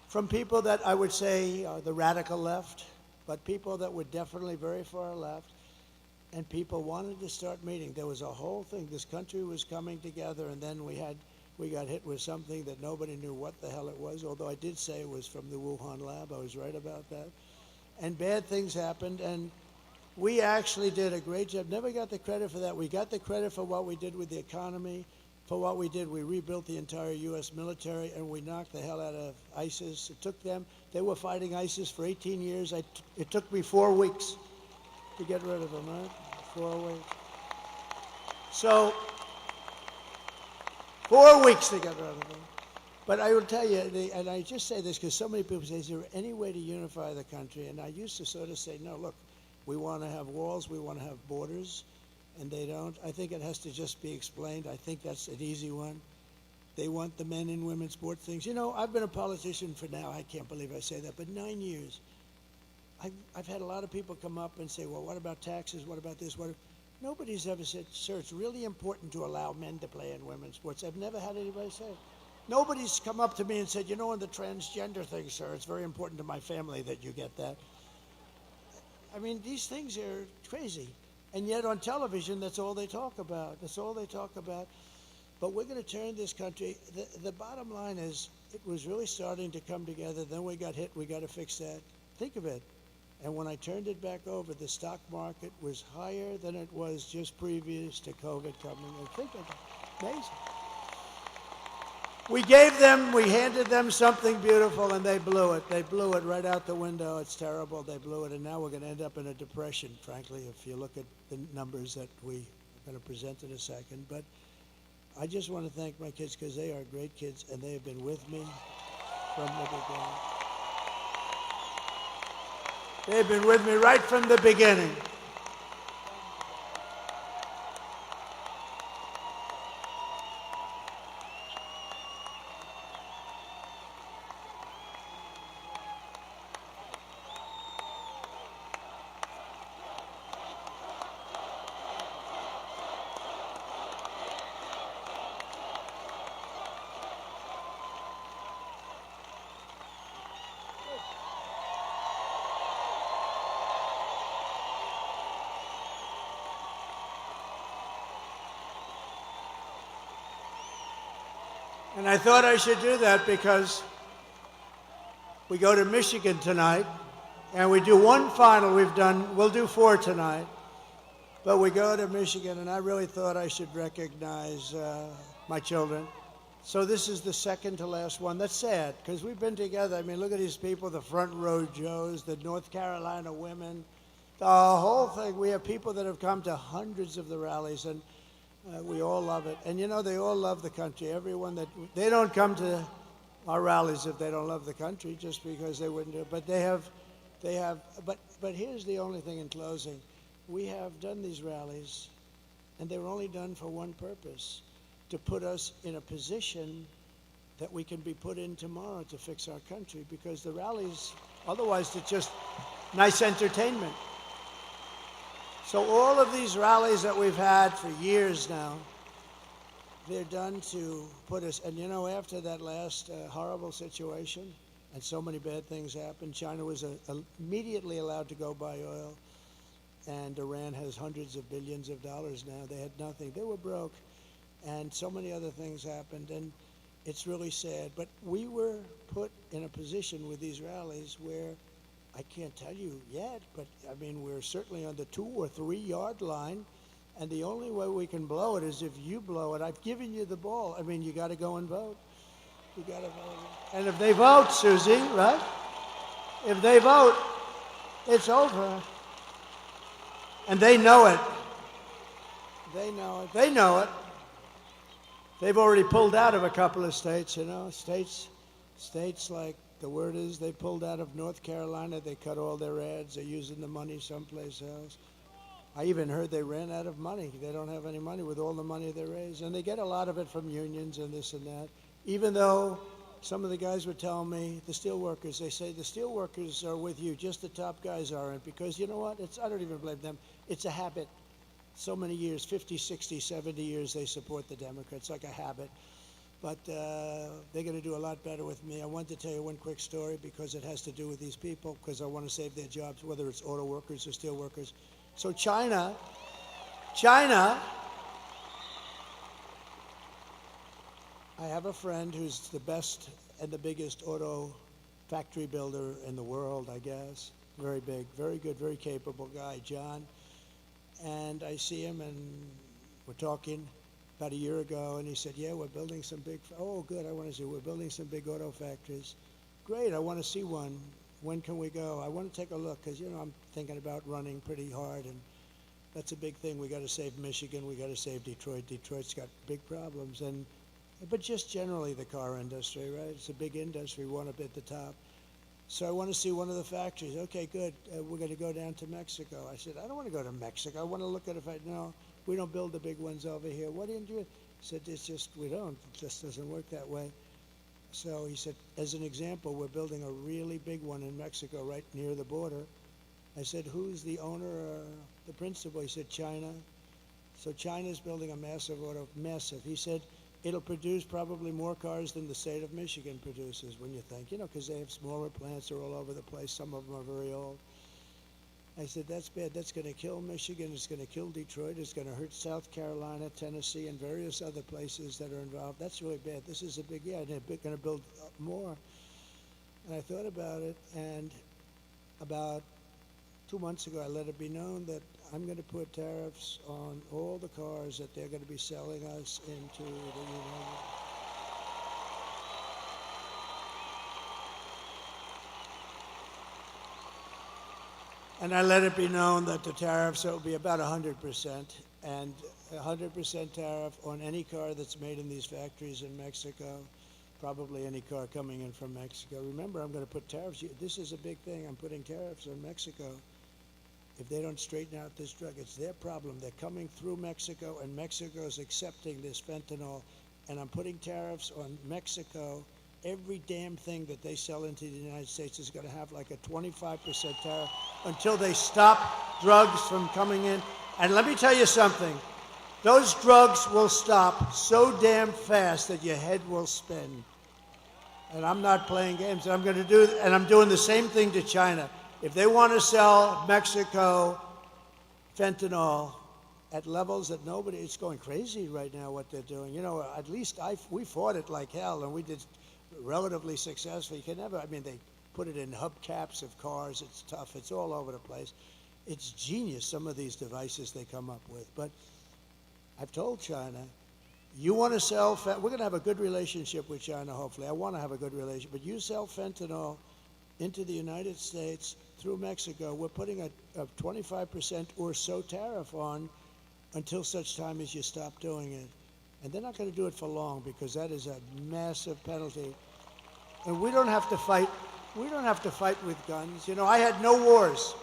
from people that I would say are the radical left, but people that were definitely very far left, and people wanted to start meeting. There was a whole thing. This country was coming together, and then we got hit with something that nobody knew what the hell it was, although I did say it was from the Wuhan lab. I was right about that. And bad things happened, and we actually did a great job. Never got the credit for that. We got the credit for what we did with the economy, for what we did. We rebuilt the entire U.S. military, and we knocked the hell out of ISIS. It took them, they were fighting ISIS for 18 years. It took me 4 weeks to get rid of them, right? 4 weeks. So, 4 weeks to get rid of them. But I will tell you, and I just say this because so many people say, is there any way to unify the country? And I used to sort of say, no, look, we want to have walls, we want to have borders, and they don't. I think it has to just be explained. I think that's an easy one. They want the men and women sport things. You know, I've been a politician for now, I can't believe I say that, but 9 years. I've had a lot of people come up and say, well, what about taxes? What about this? Nobody's ever said, sir, it's really important to allow men to play in women's sports. I've never had anybody say it. Nobody's come up to me and said, you know, on the transgender thing, sir, it's very important to my family that you get that. I mean, these things are crazy. And yet on television, that's all they talk about. That's all they talk about. But we're going to turn this country. The bottom line is it was really starting to come together. Then we got hit. We got to fix that. Think of it. And when I turned it back over, the stock market was higher than it was just previous to COVID coming. And think of it. Amazing. We handed them something beautiful, and they blew it. They blew it right out the window. It's terrible. They blew it, and now we're going to end up in a depression, frankly, if you look at the numbers that we are going to present in a second. But I just want to thank my kids because they are great kids, and they have been with me from the beginning. They've been with me right from the beginning. And I thought I should do that because we go to Michigan tonight, and we do one final. We'll do 4 tonight, but we go to Michigan, and I really thought I should recognize my children. So this is the second to last one. That's sad, because we've been together. I mean, look at these people, the front row Joes, the North Carolina women, the whole thing. We have people that have come to hundreds of the rallies, and we all love it. And you know, they all love the country. Everyone they don't come to our rallies if they don't love the country, just because they wouldn't do it. But but here's the only thing in closing. We have done these rallies, and they were only done for one purpose, to put us in a position that we can be put in tomorrow to fix our country, because the rallies, otherwise it's just nice entertainment. So all of these rallies that we've had for years now, they're done to put us, and you know, after that last horrible situation, and so many bad things happened, China was immediately allowed to go buy oil, and Iran has hundreds of billions of dollars now. They had nothing. They were broke, and so many other things happened, and it's really sad. But we were put in a position with these rallies where, I can't tell you yet, but I mean, we're certainly on the 2 or 3 yard line, and the only way we can blow it is if you blow it. I've given you the ball. I mean, you got to go and vote. You got to vote. And if they vote, Susie, right? If they vote, it's over. And they know it. They know it. They know it. They've already pulled out of a couple of states, you know. States like, the word is, they pulled out of North Carolina. They cut all their ads. They're using the money someplace else. I even heard they ran out of money. They don't have any money with all the money they raise. And they get a lot of it from unions and this and that. Even though some of the guys were telling me, the steel workers, they say the steel workers are with you, just the top guys aren't. Because you know what? I don't even blame them. It's a habit. So many years, 50, 60, 70 years, they support the Democrats, like a habit. But they're going to do a lot better with me. I wanted to tell you one quick story because it has to do with these people, because I want to save their jobs, whether it's auto workers or steel workers. So China, I have a friend who's the best and the biggest auto factory builder in the world, I guess. Very big, very good, very capable guy, John. And I see him, and we're talking about a year ago, and he said, yeah, we're building some big, oh, good, I want to see, we're building some big auto factories. Great, I want to see one. When can we go? I want to take a look, because, you know, I'm thinking about running pretty hard, and that's a big thing. We got to save Michigan. We got to save Detroit. Detroit's got big problems, but just generally the car industry, right? It's a big industry, one up at the top. So I want to see one of the factories. Okay, good. We're going to go down to Mexico. I said, I don't want to go to Mexico. I want to look at it. No, we don't build the big ones over here. What do you do? He said, it's just, we don't. It just doesn't work that way. So he said, as an example, we're building a really big one in Mexico right near the border. I said, who's the owner or the principal? He said, China. So China's building a massive auto, massive. He said, it'll produce probably more cars than the state of Michigan produces, when you think, you know, because they have smaller plants, they're all over the place. Some of them are very old. I said, that's bad. That's going to kill Michigan. It's going to kill Detroit. It's going to hurt South Carolina, Tennessee, and various other places that are involved. That's really bad. This is a big, yeah, they're going to build more. And I thought about it, and about 2 months ago, I let it be known that I'm going to put tariffs on all the cars that they're going to be selling us into the United States. And I let it be known that the tariffs will be about 100%, and 100% tariff on any car that's made in these factories in Mexico, probably any car coming in from Mexico. Remember, I'm going to put tariffs. This is a big thing. I'm putting tariffs on Mexico. If they don't straighten out this drug, it's their problem. They're coming through Mexico, and Mexico's accepting this fentanyl, and I'm putting tariffs on Mexico. Every damn thing that they sell into the United States is going to have like a 25% tariff until they stop drugs from coming in. And let me tell you something. Those drugs will stop so damn fast that your head will spin. And I'm not playing games. I'm going to do, and I'm doing the same thing to China. If they want to sell Mexico fentanyl at levels that nobody, it's going crazy right now what they're doing. You know, at least we fought it like hell, and we did relatively successfully. You can never, I mean, they put it in hubcaps of cars. It's tough. It's all over the place. It's genius, some of these devices they come up with. But I've told China, you want to sell, we're going to have a good relationship with China, hopefully. I want to have a good relationship. But you sell fentanyl into the United States through Mexico, we're putting a 25% or so tariff on until such time as you stop doing it. And they're not going to do it for long, because that is a massive penalty. And we don't have to fight. We don't have to fight with guns. You know, I had no wars.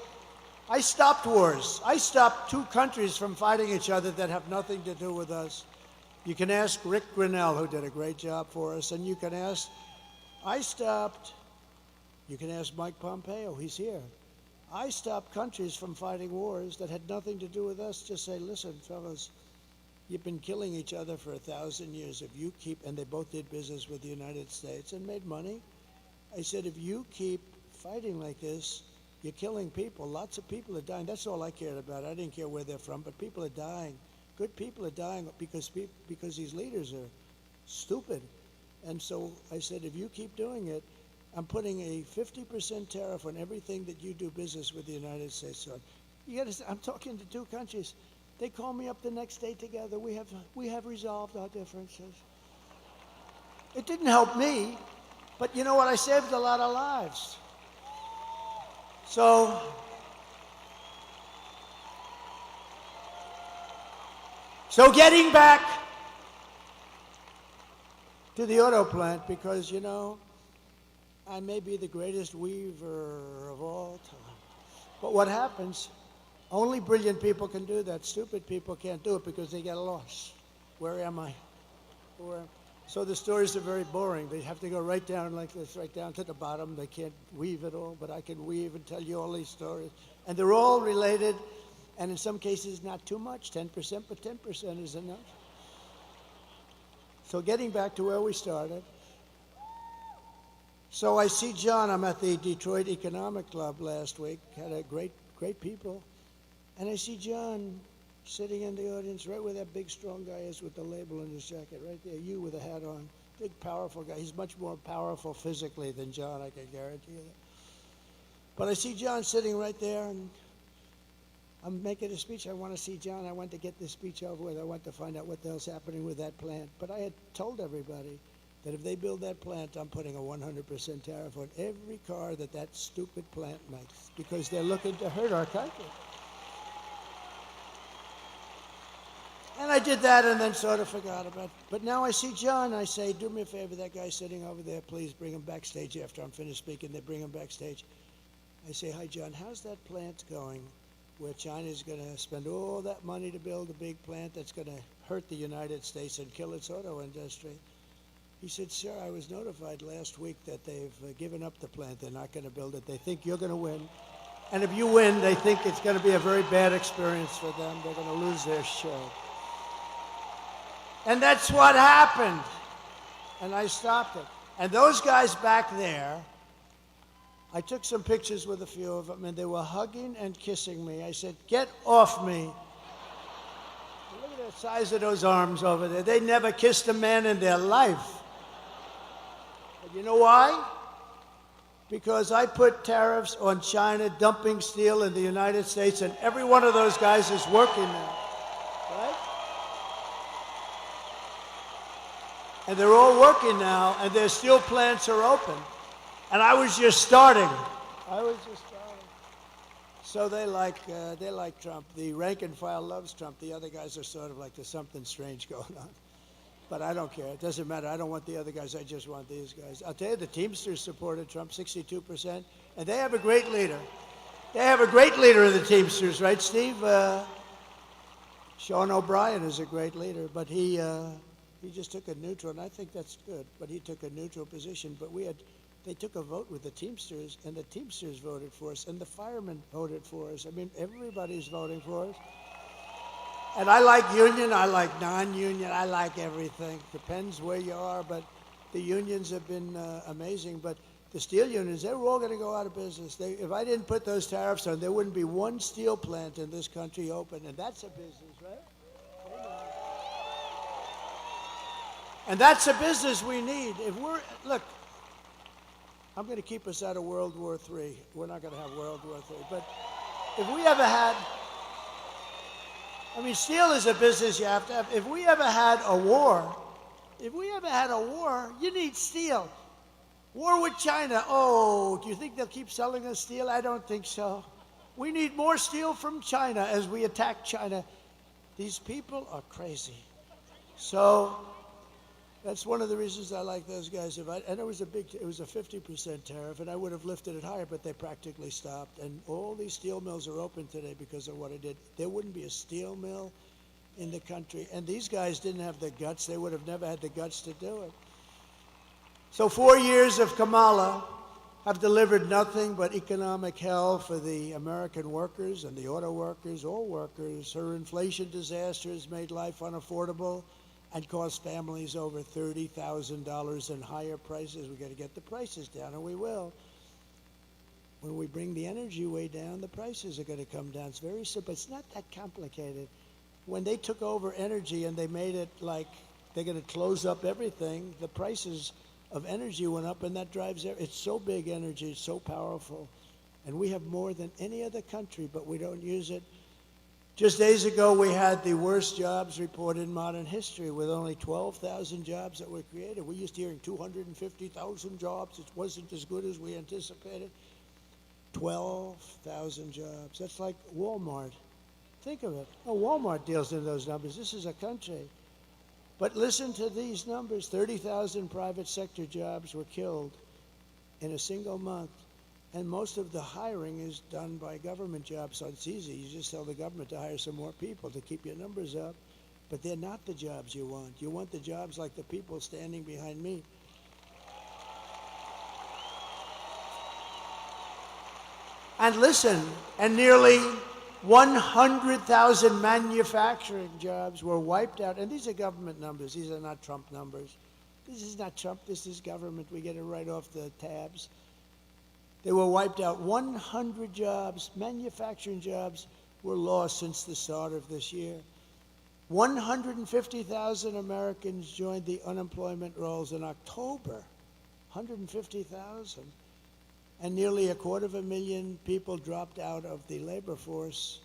I stopped wars. I stopped 2 countries from fighting each other that have nothing to do with us. You can ask Rick Grinnell, who did a great job for us, and you can ask, you can ask Mike Pompeo, he's here. I stopped countries from fighting wars that had nothing to do with us. Just say, listen, fellas, you've been killing each other for 1,000 years. If you keep, and they both did business with the United States and made money. I said, if you keep fighting like this, you're killing people. Lots of people are dying. That's all I cared about. I didn't care where they're from, but people are dying. Good people are dying because these leaders are stupid. And so I said, if you keep doing it, I'm putting a 50% tariff on everything that you do business with the United States on. I'm talking to two countries. They call me up the next day together. We have resolved our differences. It didn't help me, but you know what? I saved a lot of lives. So getting back to the auto plant, because, you know, I may be the greatest weaver of all time. But what happens, only brilliant people can do that. Stupid people can't do it because they get lost. Where am I? So the stories are very boring. They have to go right down like this, right down to the bottom. They can't weave it all, but I can weave and tell you all these stories. And they're all related, and in some cases not too much, 10%, but 10% is enough. So getting back to where we started. So I see John, I'm at the Detroit Economic Club last week, had a great people. And I see John sitting in the audience right where that big strong guy is with the label on his jacket, right there, you with a hat on, big powerful guy. He's much more powerful physically than John, I can guarantee you that. But I see John sitting right there, and I'm making a speech. I want to see John. I want to get this speech over with. I want to find out what the hell's happening with that plant. But I had told everybody that if they build that plant, I'm putting a 100% tariff on every car that stupid plant makes, because they're looking to hurt our country. And I did that and then sort of forgot about it. But now I see John. I say, do me a favor, that guy sitting over there, please bring him backstage after I'm finished speaking. They bring him backstage. I say, hi, John, how's that plant going where China's going to spend all that money to build a big plant that's going to hurt the United States and kill its auto industry? He said, sir, I was notified last week that they've given up the plant. They're not going to build it. They think you're going to win. And if you win, they think it's going to be a very bad experience for them. They're going to lose their show. And that's what happened. And I stopped it. And those guys back there, I took some pictures with a few of them, and they were hugging and kissing me. I said, get off me. Look at the size of those arms over there. They never kissed a man in their life. But you know why? Because I put tariffs on China dumping steel in the United States, and every one of those guys is working now. Right? And they're all working now, and their steel plants are open. And I was just starting. So they like Trump. The rank and file loves Trump. The other guys are sort of like, there's something strange going on. But I don't care. It doesn't matter. I don't want the other guys. I just want these guys. I'll tell you, the Teamsters supported Trump, 62%. And they have a great leader. They have a great leader in the Teamsters, right, Steve? Sean O'Brien is a great leader, but he just took a neutral, and I think that's good. But he took a neutral position. But they took a vote with the Teamsters, and the Teamsters voted for us, and the firemen voted for us. I mean, everybody's voting for us. And I like union, I like non-union, I like everything. Depends where you are, but the unions have been amazing. But the steel unions, they were all going to go out of business. If I didn't put those tariffs on, there wouldn't be one steel plant in this country open, and that's a business, right? And that's a business we need. Look, I'm going to keep us out of World War III. We're not going to have World War III. But if we ever had, steel is a business you have to have. If we ever had a war, you need steel. War with China. Oh, do you think they'll keep selling us steel? I don't think so. We need more steel from China as we attack China. These people are crazy. So that's one of the reasons I like those guys. And it was a 50% tariff, and I would have lifted it higher, but they practically stopped. And all these steel mills are open today because of what I did. There wouldn't be a steel mill in the country. And these guys didn't have the guts. They would have never had the guts to do it. So 4 years of Kamala have delivered nothing but economic hell for the American workers and the auto workers, all workers. Her inflation disaster has made life unaffordable and cost families over $30,000 in higher prices. We've got to get the prices down, and we will. When we bring the energy way down, the prices are going to come down. It's very simple. It's not that complicated. When they took over energy and they made it like they're going to close up everything, the prices of energy went up, and that drives it. It's so big, energy, it's so powerful. And we have more than any other country, but we don't use it. Just days ago, we had the worst jobs report in modern history with only 12,000 jobs that were created. We used to hearing 250,000 jobs. It wasn't as good as we anticipated. 12,000 jobs. That's like Walmart. Think of it. Oh, Walmart deals in those numbers. This is a country. But listen to these numbers. 30,000 private sector jobs were killed in a single month. And most of the hiring is done by government jobs, so it's easy. You just tell the government to hire some more people to keep your numbers up. But they're not the jobs you want. You want the jobs like the people standing behind me. And listen, and nearly 100,000 manufacturing jobs were wiped out. And these are government numbers. These are not Trump numbers. This is not Trump. This is government. We get it right off the tabs. They were wiped out. 100 jobs, manufacturing jobs, were lost since the start of this year. 150,000 Americans joined the unemployment rolls in October. 150,000. And nearly 250,000 people dropped out of the labor force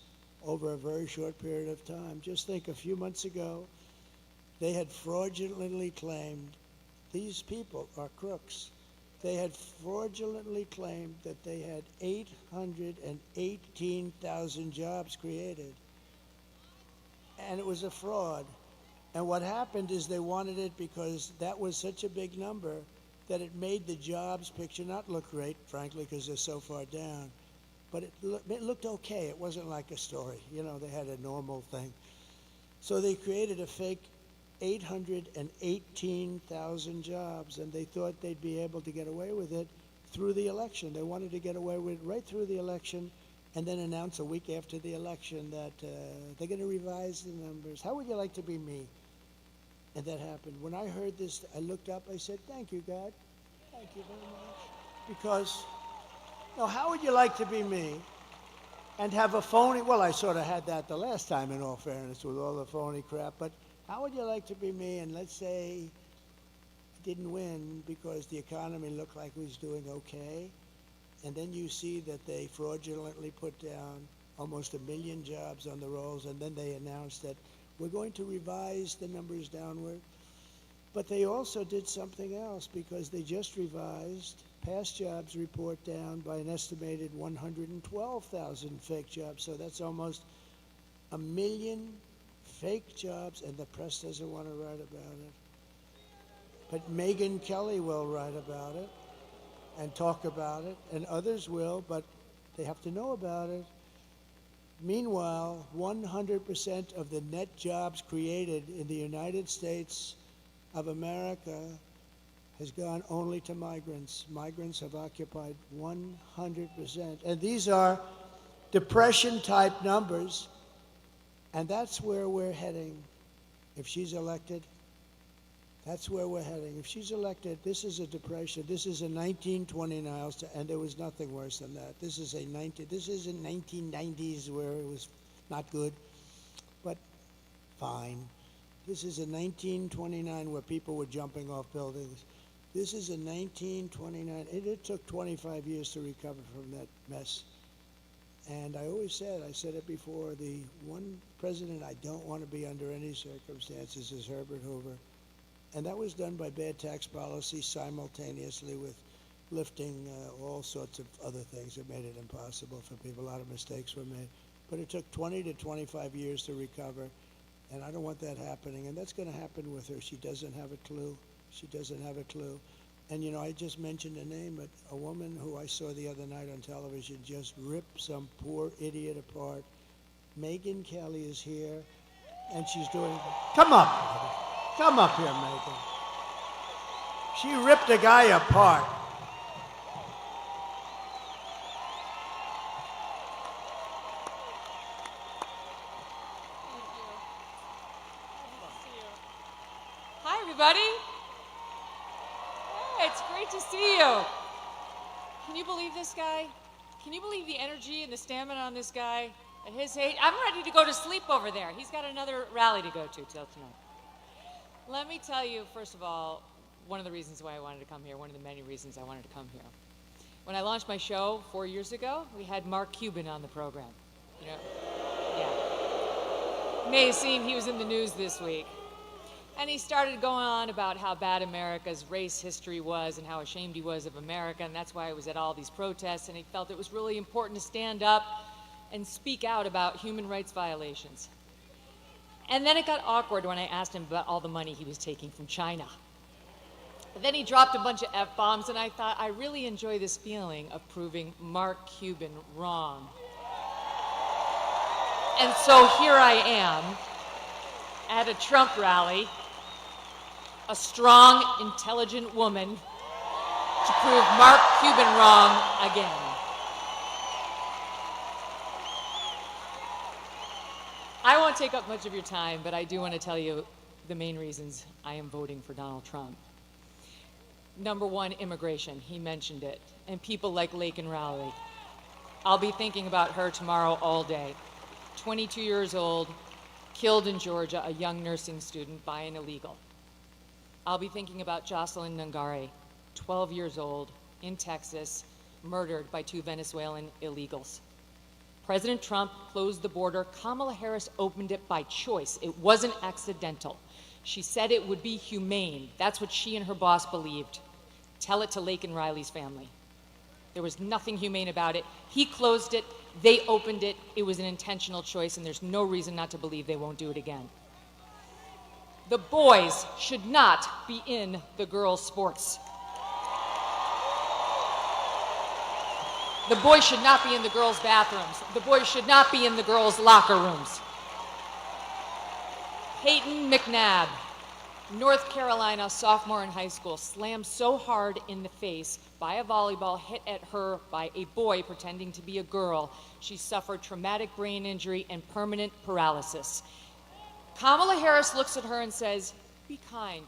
over a very short period of time. Just think, a few months ago, they had fraudulently claimed, these people are crooks, they had fraudulently claimed that they had 818,000 jobs created. And it was a fraud. And what happened is they wanted it because that was such a big number that it made the jobs picture not look great, frankly, because they're so far down. But it looked okay. It wasn't like a story. You know, they had a normal thing. So they created a fake 818,000 jobs, and they thought they'd be able to get away with it through the election. They wanted to get away with it right through the election and then announce a week after the election that they're going to revise the numbers. How would you like to be me? And that happened. When I heard this, I looked up, I said, thank you, God. Thank you very much. Because, how would you like to be me and have a phony, well, I sort of had that the last time, in all fairness, with all the phony crap, but how would you like to be me and let's say I didn't win because the economy looked like it was doing okay, and then you see that they fraudulently put down almost 1 million jobs on the rolls, and then they announced that we're going to revise the numbers downward. But they also did something else because they just revised past jobs report down by an estimated 112,000 fake jobs. So that's almost 1 million fake jobs, and the press doesn't want to write about it. But Megyn Kelly will write about it and talk about it, and others will, but they have to know about it. Meanwhile, 100% of the net jobs created in the United States of America has gone only to migrants. Migrants have occupied 100%. And these are depression-type numbers, and that's where we're heading. If she's elected, that's where we're heading. If she's elected, this is a depression. This is a 1929, and there was nothing worse than that. This isn't 1990s where it was not good, but fine. This is a 1929 where people were jumping off buildings. This is a 1929. It took 25 years to recover from that mess. And I said it before, the one president I don't want to be under any circumstances is Herbert Hoover. And that was done by bad tax policy simultaneously with lifting all sorts of other things that made it impossible for people. A lot of mistakes were made. But it took 20 to 25 years to recover, and I don't want that happening. And that's going to happen with her. She doesn't have a clue. She doesn't have a clue. And, I just mentioned a name, but a woman who I saw the other night on television just ripped some poor idiot apart. Megyn Kelly is here. And she's doing, come up. Come up here, Megan. She ripped a guy apart. Hi, everybody. Hey, it's great to see you. Can you believe this guy? Can you believe the energy and the stamina on this guy? At his age, I'm ready to go to sleep over there. He's got another rally to go to till tonight. Let me tell you, first of all, one of the reasons why I wanted to come here, one of the many reasons I wanted to come here. When I launched my show 4 years ago, we had Mark Cuban on the program. You know, yeah. May seem he was in the news this week. And he started going on about how bad America's race history was and how ashamed he was of America, and that's why he was at all these protests, and he felt it was really important to stand up and speak out about human rights violations. And then it got awkward when I asked him about all the money he was taking from China. And then he dropped a bunch of F-bombs, and I thought, I really enjoy this feeling of proving Mark Cuban wrong. And so here I am at a Trump rally, a strong, intelligent woman to prove Mark Cuban wrong again. I won't take up much of your time, but I do want to tell you the main reasons I am voting for Donald Trump. Number one, immigration. He mentioned it. And people like Laken Riley. I'll be thinking about her tomorrow all day. 22 years old, killed in Georgia, a young nursing student by an illegal. I'll be thinking about Jocelyn Nungare, 12 years old, in Texas, murdered by 2 Venezuelan illegals. President Trump closed the border. Kamala Harris opened it by choice. It wasn't accidental. She said it would be humane. That's what she and her boss believed. Tell it to Laken Riley's family. There was nothing humane about it. He closed it. They opened it. It was an intentional choice, and there's no reason not to believe they won't do it again. The boys should not be in the girls' sports. The boys should not be in the girls' bathrooms. The boys should not be in the girls' locker rooms. Peyton McNabb, North Carolina sophomore in high school, slammed so hard in the face by a volleyball hit at her by a boy pretending to be a girl, she suffered traumatic brain injury and permanent paralysis. Kamala Harris looks at her and says, be kind,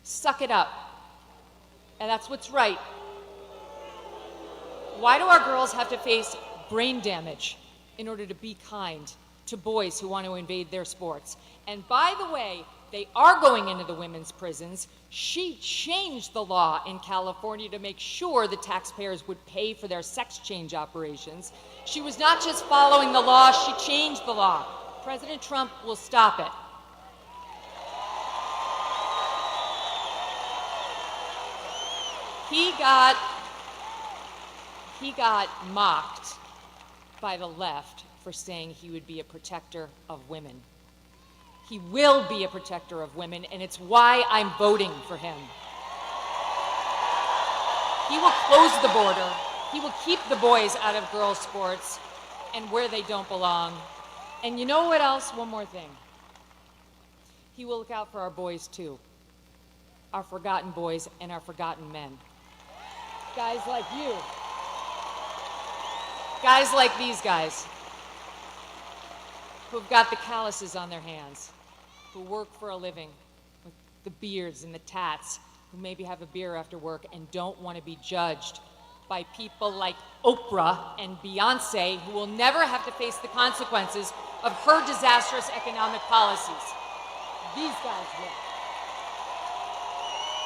suck it up. And that's what's right. Why do our girls have to face brain damage in order to be kind to boys who want to invade their sports? And by the way, they are going into the women's prisons. She changed the law in California to make sure the taxpayers would pay for their sex change operations. She was not just following the law, she changed the law. President Trump will stop it. He got mocked by the left for saying he would be a protector of women. He will be a protector of women, and it's why I'm voting for him. He will close the border. He will keep the boys out of girls' sports and where they don't belong. And you know what else? One more thing. He will look out for our boys, too. Our forgotten boys and our forgotten men. Guys like you. Guys like these guys who've got the calluses on their hands, who work for a living with the beards and the tats, who maybe have a beer after work and don't want to be judged by people like Oprah and Beyonce, who will never have to face the consequences of her disastrous economic policies. These guys will.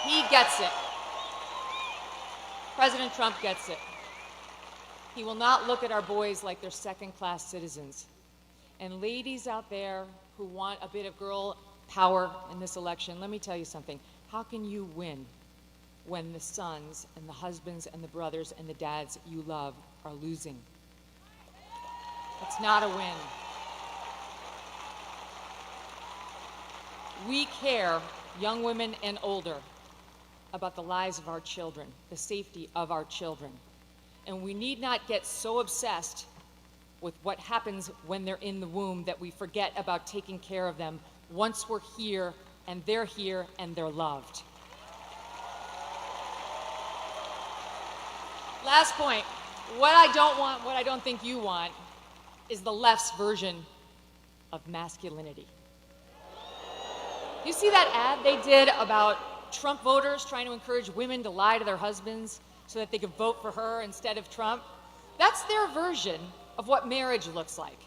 He gets it. President Trump gets it. He will not look at our boys like they're second-class citizens. And ladies out there who want a bit of girl power in this election, let me tell you something. How can you win when the sons and the husbands and the brothers and the dads you love are losing? It's not a win. We care, young women and older, about the lives of our children, the safety of our children. And we need not get so obsessed with what happens when they're in the womb that we forget about taking care of them once we're here and they're loved. Last point, what I don't want, what I don't think you want, is the left's version of masculinity. You see that ad they did about Trump voters trying to encourage women to lie to their husbands so that they could vote for her instead of Trump? That's their version of what marriage looks like.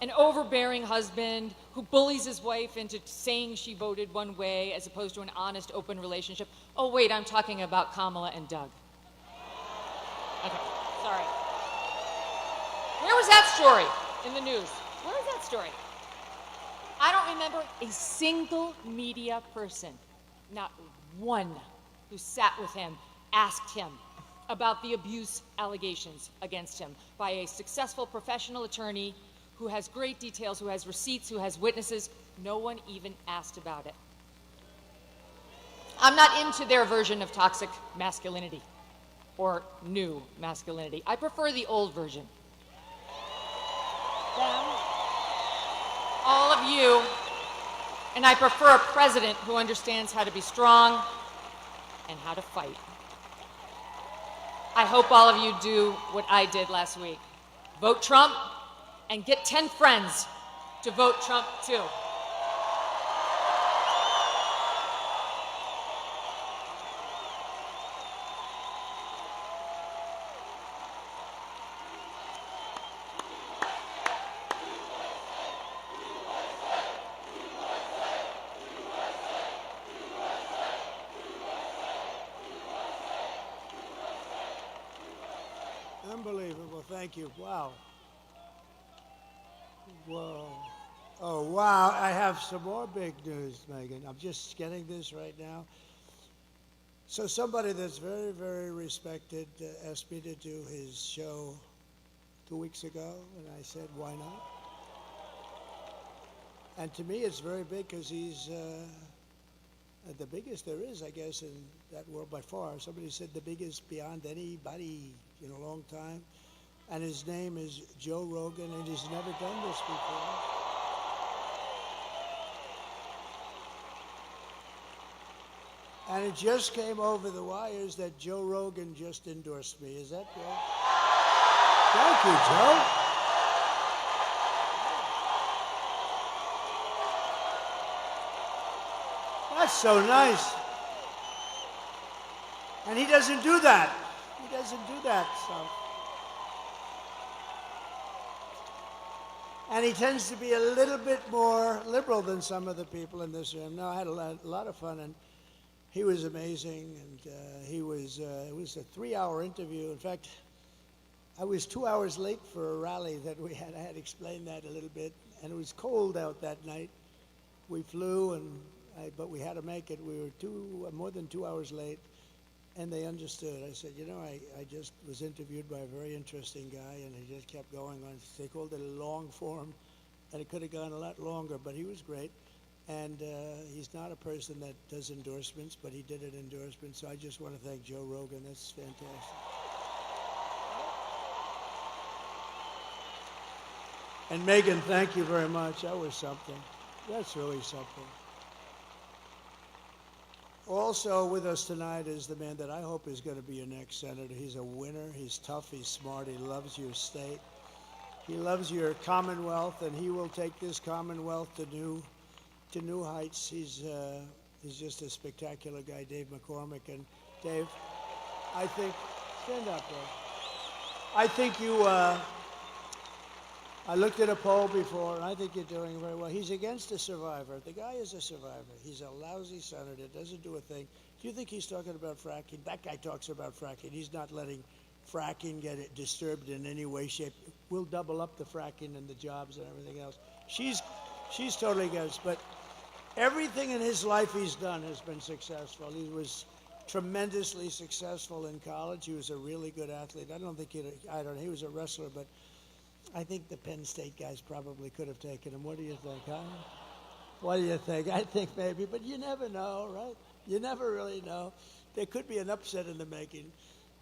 An overbearing husband who bullies his wife into saying she voted one way as opposed to an honest, open relationship. Oh, wait, I'm talking about Kamala and Doug. Okay, sorry. Where was that story in the news? Where was that story? I don't remember a single media person, not one, who sat with him, asked him about the abuse allegations against him by a successful professional attorney who has great details, who has receipts, who has witnesses. No one even asked about it. I'm not into their version of toxic masculinity or new masculinity. I prefer the old version. Them, all of you, and I prefer a president who understands how to be strong and how to fight. I hope all of you do what I did last week. Vote Trump and get 10 friends to vote Trump too. Unbelievable. Thank you. Wow. Whoa. Oh, wow. I have some more big news, Megan. I'm just getting this right now. So somebody that's very, very respected asked me to do his show 2 weeks ago, and I said, why not? And to me, it's very big because he's the biggest there is, I guess, in that world by far. Somebody said the biggest beyond anybody in a long time. And his name is Joe Rogan, and he's never done this before. And it just came over the wires that Joe Rogan just endorsed me. Is that right? Thank you, Joe. That's so nice. And he doesn't do that. He doesn't do that, so. And he tends to be a little bit more liberal than some of the people in this room. No, I had a lot of fun, and he was amazing, and it was a 3-hour interview. In fact, I was 2 hours late for a rally that we had. I had explained that a little bit, and it was cold out that night. We flew, but we had to make it. We were more than 2 hours late, and they understood. I said, you know, I just was interviewed by a very interesting guy, and he just kept going on. They called it a long form, and it could have gone a lot longer, but he was great. And he's not a person that does endorsements, but he did an endorsement, so I just want to thank Joe Rogan. That's fantastic. And Megan, thank you very much. That was something. That's really something. Also with us tonight is the man that I hope is going to be your next senator. He's a winner. He's tough. He's smart. He loves your state. He loves your Commonwealth, and he will take this Commonwealth to new heights. He's just a spectacular guy, Dave McCormick. And Dave, I think, stand up, Dave. I think you. I looked at a poll before, and I think you're doing very well. He's against a survivor. The guy is a survivor. He's a lousy senator, doesn't do a thing. Do you think he's talking about fracking? That guy talks about fracking. He's not letting fracking get it disturbed in any way, shape. We'll double up the fracking and the jobs and everything else. She's totally against. But everything in his life he's done has been successful. He was tremendously successful in college. He was a really good athlete. He was a wrestler, but I think the Penn State guys probably could have taken him. What do you think, huh? What do you think? I think maybe, but you never know, right? You never really know. There could be an upset in the making.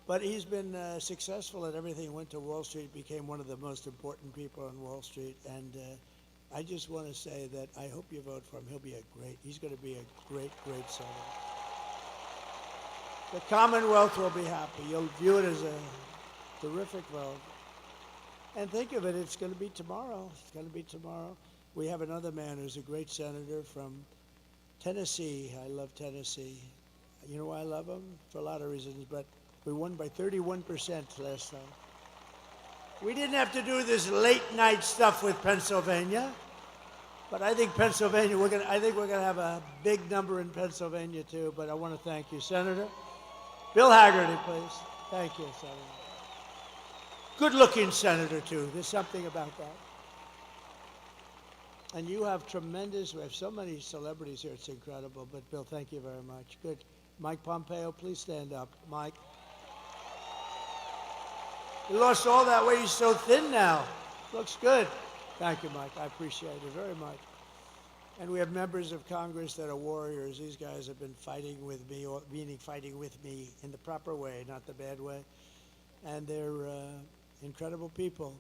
But he's been successful at everything. He went to Wall Street, became one of the most important people on Wall Street. And I just want to say that I hope you vote for him. He's going to be a great, great senator. The Commonwealth will be happy. You'll view it as a terrific vote. And think of it, it's going to be tomorrow. It's going to be tomorrow. We have another man who's a great senator from Tennessee. I love Tennessee. You know why I love him? For a lot of reasons, but we won by 31% last time. We didn't have to do this late night stuff with Pennsylvania, but I think Pennsylvania, I think we're gonna have a big number in Pennsylvania too, but I want to thank you, Senator. Bill Haggerty, please. Thank you, Senator. Good-looking senator too. There's something about that. And you have we have so many celebrities here, it's incredible, but Bill, thank you very much. Good. Mike Pompeo, please stand up. Mike. He lost all that weight. He's so thin now. Looks good. Thank you, Mike. I appreciate it very much. And we have members of Congress that are warriors. These guys have been fighting with me, meaning fighting with me in the proper way, not the bad way. And they're incredible people.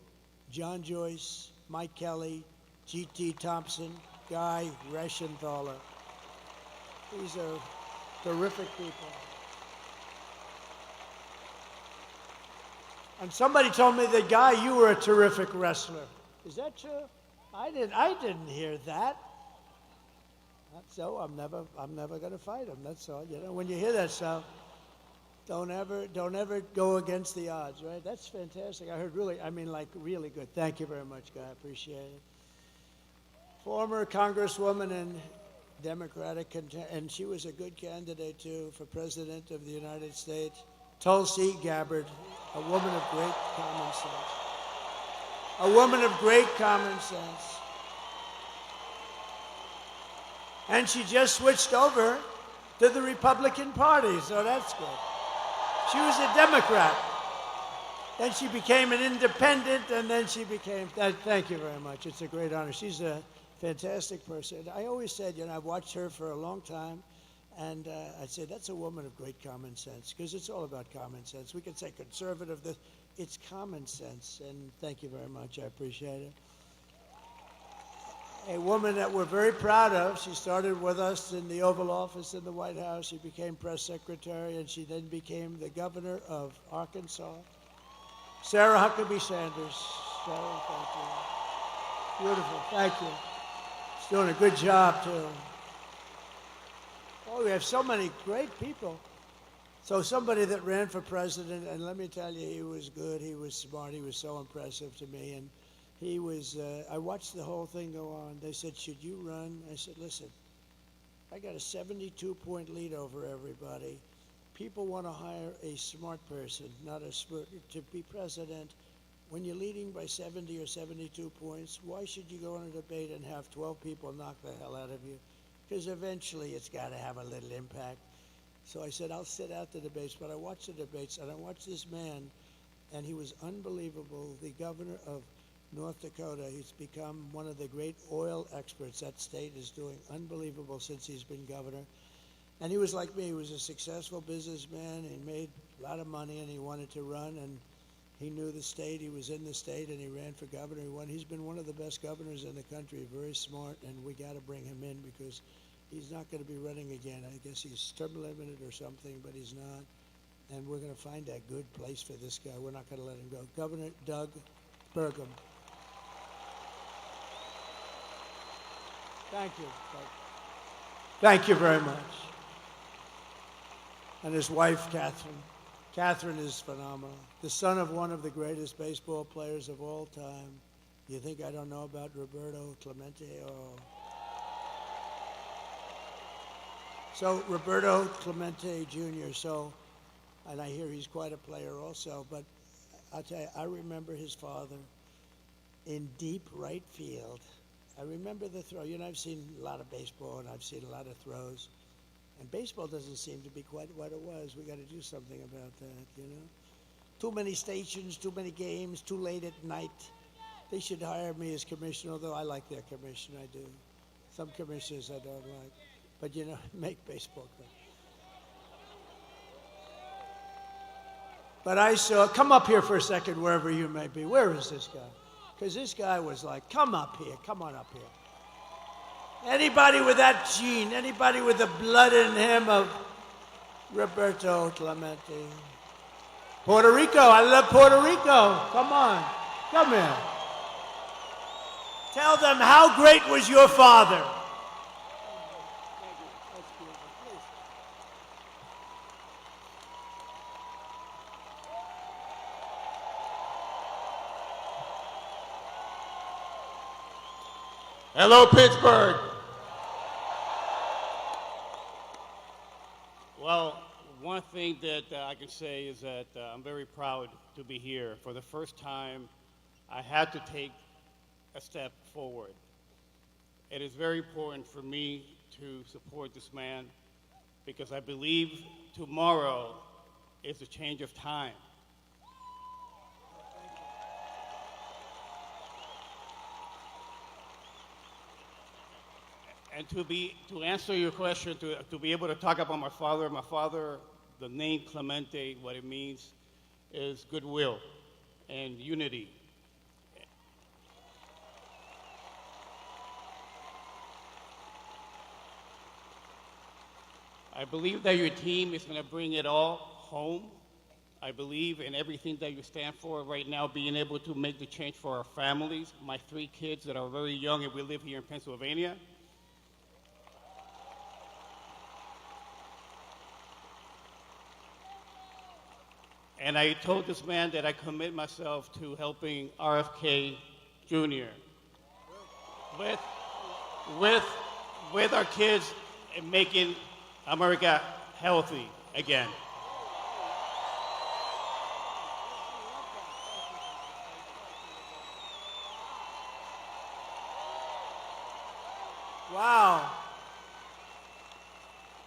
John Joyce, Mike Kelly, G.T. Thompson, Guy Reschenthaler. These are terrific people. And somebody told me that, Guy, you were a terrific wrestler. Is that true? I didn't hear that. So I'm never going to fight him. That's all. You know, when you hear that stuff, don't ever go against the odds, right? That's fantastic. I heard really good. Thank you very much, Guy. I appreciate it. Former Congresswoman and Democratic, and she was a good candidate too for President of the United States, Tulsi Gabbard, a woman of great common sense. A woman of great common sense. And she just switched over to the Republican Party, so that's good. She was a Democrat. Then she became an independent, and then she became, thank you very much. It's a great honor. She's a fantastic person. I always said, you know, I've watched her for a long time, and I'd say that's a woman of great common sense, because it's all about common sense. We can say conservative, it's common sense, and thank you very much. I appreciate it. A woman that we're very proud of. She started with us in the Oval Office in the White House. She became press secretary, and she then became the governor of Arkansas. Sarah Huckabee Sanders. Sarah, thank you. Beautiful, thank you. She's doing a good job, too. Oh, we have so many great people. So somebody that ran for president, and let me tell you, he was good, he was smart, he was so impressive to me, and he was, I watched the whole thing go on. They said, should you run? I said, listen, I got a 72-point lead over everybody. People want to hire a smart person, not a smart, to be president. When you're leading by 70 or 72 points, why should you go on a debate and have 12 people knock the hell out of you? Because eventually it's got to have a little impact. So I said, I'll sit out the debates, but I watched the debates, and I watched this man, and he was unbelievable. The governor of North Dakota, he's become one of the great oil experts. That state is doing unbelievable since he's been governor. And he was like me. He was a successful businessman. He made a lot of money, and he wanted to run, and he knew the state. He was in the state, and he ran for governor. He won. He's been one of the best governors in the country, very smart, and we got to bring him in because he's not going to be running again. I guess he's term limited or something, but he's not. And we're going to find a good place for this guy. We're not going to let him go. Governor Doug Burgum. Thank you. Thank you very much. And his wife, Catherine. Catherine is phenomenal. The son of one of the greatest baseball players of all time. You think I don't know about Roberto Clemente? Oh. So Roberto Clemente Jr., and I hear he's quite a player also, but I'll tell you, I remember his father in deep right field. I remember the throw. You know, I've seen a lot of baseball, and I've seen a lot of throws. And baseball doesn't seem to be quite what it was. We got to do something about that, you know? Too many stations, too many games, too late at night. They should hire me as commissioner, although I like their commission, I do. Some commissioners I don't like. But, you know, make baseball great. But I saw, come up here for a second, wherever you may be. Where is this guy? Because this guy was like, come up here, come on up here. Anybody with that gene, anybody with the blood in him of Roberto Clemente. Puerto Rico, I love Puerto Rico. Come on, come here. Tell them how great was your father. Hello, Pittsburgh. Well, one thing that I can say is that I'm very proud to be here. For the first time, I had to take a step forward. It is very important for me to support this man because I believe tomorrow is a change of time. And to answer your question, to be able to talk about my father, the name Clemente, what it means is goodwill and unity. I believe that your team is going to bring it all home. I believe in everything that you stand for right now, being able to make the change for our families, my 3 kids that are very young and we live here in Pennsylvania. And I told this man that I commit myself to helping RFK Jr. with our kids and making America healthy again. Wow.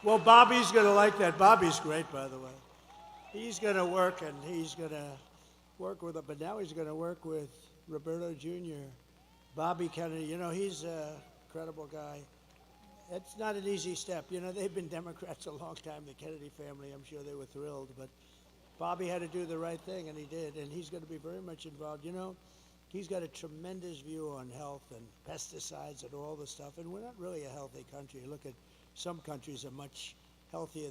Well, Bobby's going to like that. Bobby's great, by the way. He's going to work, and he's going to work with it, but now he's going to work with Roberto Jr. Bobby Kennedy, you know, he's a credible guy. It's not an easy step. You know, they've been Democrats a long time, the Kennedy family. I'm sure they were thrilled, but Bobby had to do the right thing, and he did, and he's going to be very much involved. You know, he's got a tremendous view on health and pesticides and all the stuff, and we're not really a healthy country. Look at some countries are much healthier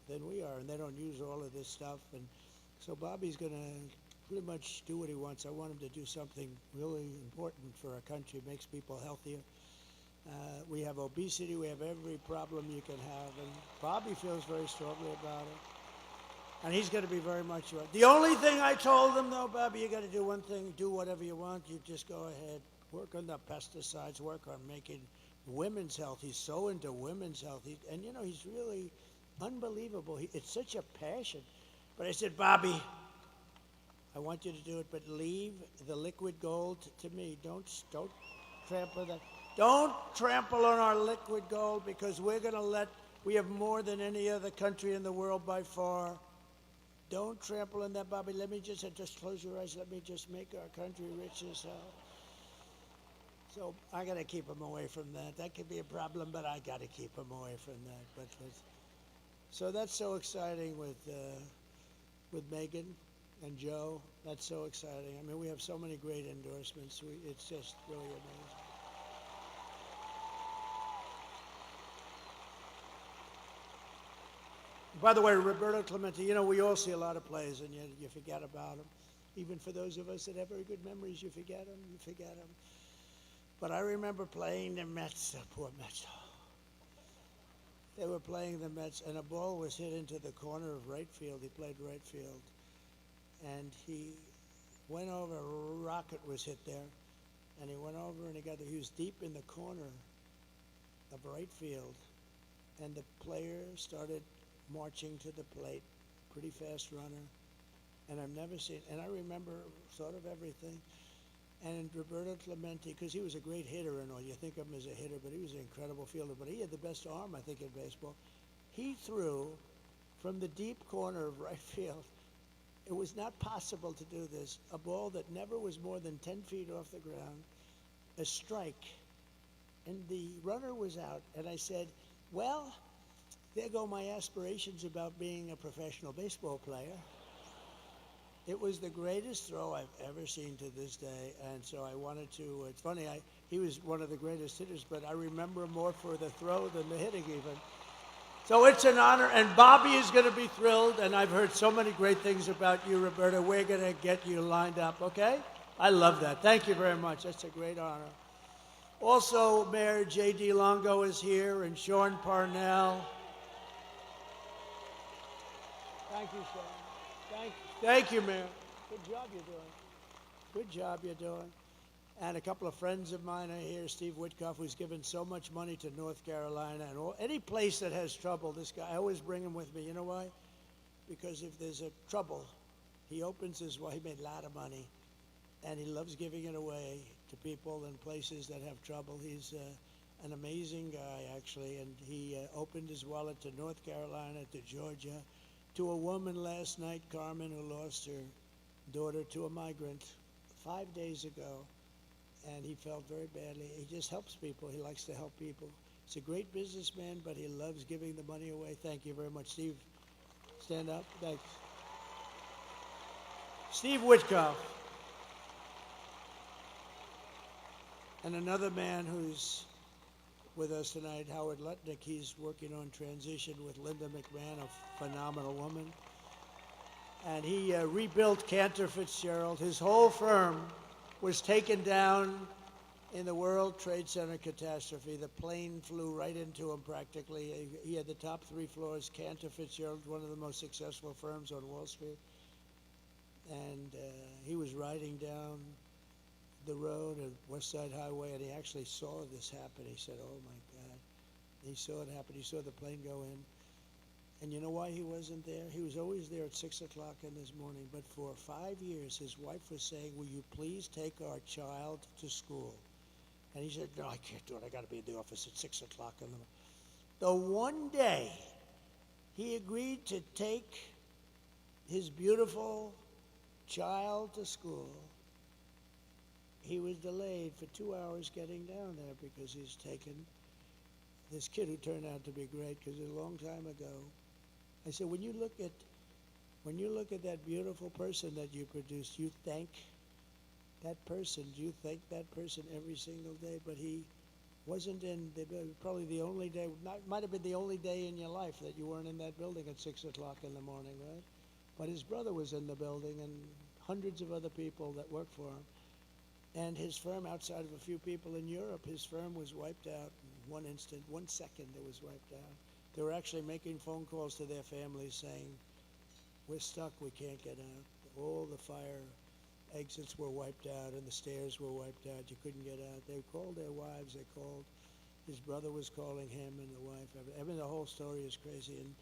than we are, and they don't use all of this stuff. And so Bobby's going to pretty much do what he wants. I want him to do something really important for our country. It makes people healthier. We have obesity. We have every problem you can have, and Bobby feels very strongly about it. And he's going to be very much right. The only thing I told him, though, Bobby, you got to do one thing. Do whatever you want. You just go ahead. Work on the pesticides. Work on making women's health. He's so into women's health. And, you know, he's really unbelievable. It's such a passion. But I said, Bobby, I want you to do it, but leave the liquid gold to me. Don't trample that. Don't trample on our liquid gold, because we have more than any other country in the world by far. Don't trample on that, Bobby. Let me just close your eyes. Let me just make our country rich as hell. So I got to keep him away from that. That could be a problem, but I got to keep him away from that. So that's so exciting with Megan and Joe. That's so exciting. I mean, we have so many great endorsements. It's just really amazing. By the way, Roberto Clemente, you know, we all see a lot of plays, and you forget about them. Even for those of us that have very good memories, you forget them. But I remember playing the Mets, the poor Mets. They were playing the Mets, and a ball was hit into the corner of right field. He played right field. And he went over, a rocket was hit there, and he went over and he was deep in the corner of right field. And the player started marching to the plate, pretty fast runner. And I've never seen, and I remember sort of everything. And Roberto Clemente, because he was a great hitter and all, you think of him as a hitter, but he was an incredible fielder, but he had the best arm, I think, in baseball. He threw from the deep corner of right field. It was not possible to do this. A ball that never was more than 10 feet off the ground, a strike. And the runner was out, and I said, well, there go my aspirations about being a professional baseball player. It was the greatest throw I've ever seen to this day, and so I wanted to. It's funny, he was one of the greatest hitters, but I remember him more for the throw than the hitting even. So it's an honor, and Bobby is going to be thrilled, and I've heard so many great things about you, Roberta. We're going to get you lined up, okay? I love that. Thank you very much. That's a great honor. Also, Mayor J.D. Longo is here, and Sean Parnell. Thank you, Sean. Thank you, Mayor. Good job you're doing. Good job you're doing. And a couple of friends of mine are here, Steve Witkoff, who's given so much money to North Carolina and any place that has trouble. This guy, I always bring him with me. You know why? Because if there's a trouble, he opens his, well, he made a lot of money, and he loves giving it away to people in places that have trouble. He's an amazing guy, actually, and he opened his wallet to North Carolina, to Georgia, to a woman last night, Carmen, who lost her daughter to a migrant 5 days ago. And he felt very badly. He just helps people. He likes to help people. He's a great businessman, but he loves giving the money away. Thank you very much. Steve, stand up. Thanks. Steve Witkoff. And another man who's with us tonight, Howard Lutnick. He's working on transition with Linda McMahon, a phenomenal woman. And he rebuilt Cantor Fitzgerald. His whole firm was taken down in the World Trade Center catastrophe. The plane flew right into him practically. He had the top 3 floors. Cantor Fitzgerald, one of the most successful firms on Wall Street. And he was riding down the road at West Side Highway, and he actually saw this happen. He said, oh my God. He saw it happen. He saw the plane go in. And you know why he wasn't there? He was always there at 6 o'clock in this morning. But for 5 years, his wife was saying, will you please take our child to school? And he said, no, I can't do it. I got to be in the office at 6 o'clock in the morning. The one day he agreed to take his beautiful child to school, he was delayed for 2 hours getting down there because he's taken this kid who turned out to be great, because a long time ago, I said, when you look at that beautiful person that you produced, you thank that person. Do you thank that person every single day? But he wasn't in, probably the only day, might have been the only day in your life that you weren't in that building at 6 o'clock in the morning, right? But his brother was in the building, and hundreds of other people that worked for him. And his firm, outside of a few people in Europe, his firm was wiped out in 1 instant, 1 second it was wiped out. They were actually making phone calls to their families saying, we're stuck, we can't get out. All the fire exits were wiped out and the stairs were wiped out. You couldn't get out. They called their wives, they called, his brother was calling him and the wife. I mean, the whole story is crazy. And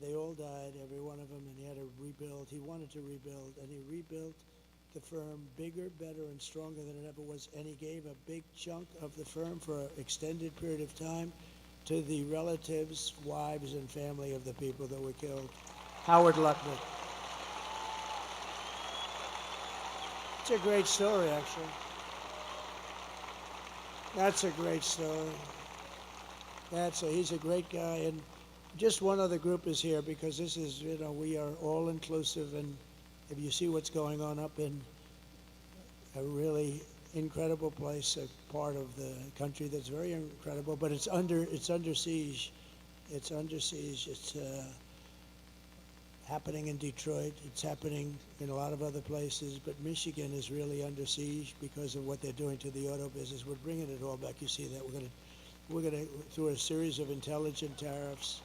they all died, every one of them, and he had to rebuild. He wanted to rebuild, and he rebuilt the firm bigger, better, and stronger than it ever was. And he gave a big chunk of the firm for an extended period of time to the relatives, wives, and family of the people that were killed. Howard Lutnick. It's a great story, actually. That's a great story. He's a great guy. And just one other group is here because this is, we are all inclusive. And if you see what's going on up in a really incredible place, a part of the country that's very incredible, but it's under siege. It's under siege. It's happening in Detroit. It's happening in a lot of other places, but Michigan is really under siege because of what they're doing to the auto business. We're bringing it all back. You see that we're gonna through a series of intelligent tariffs,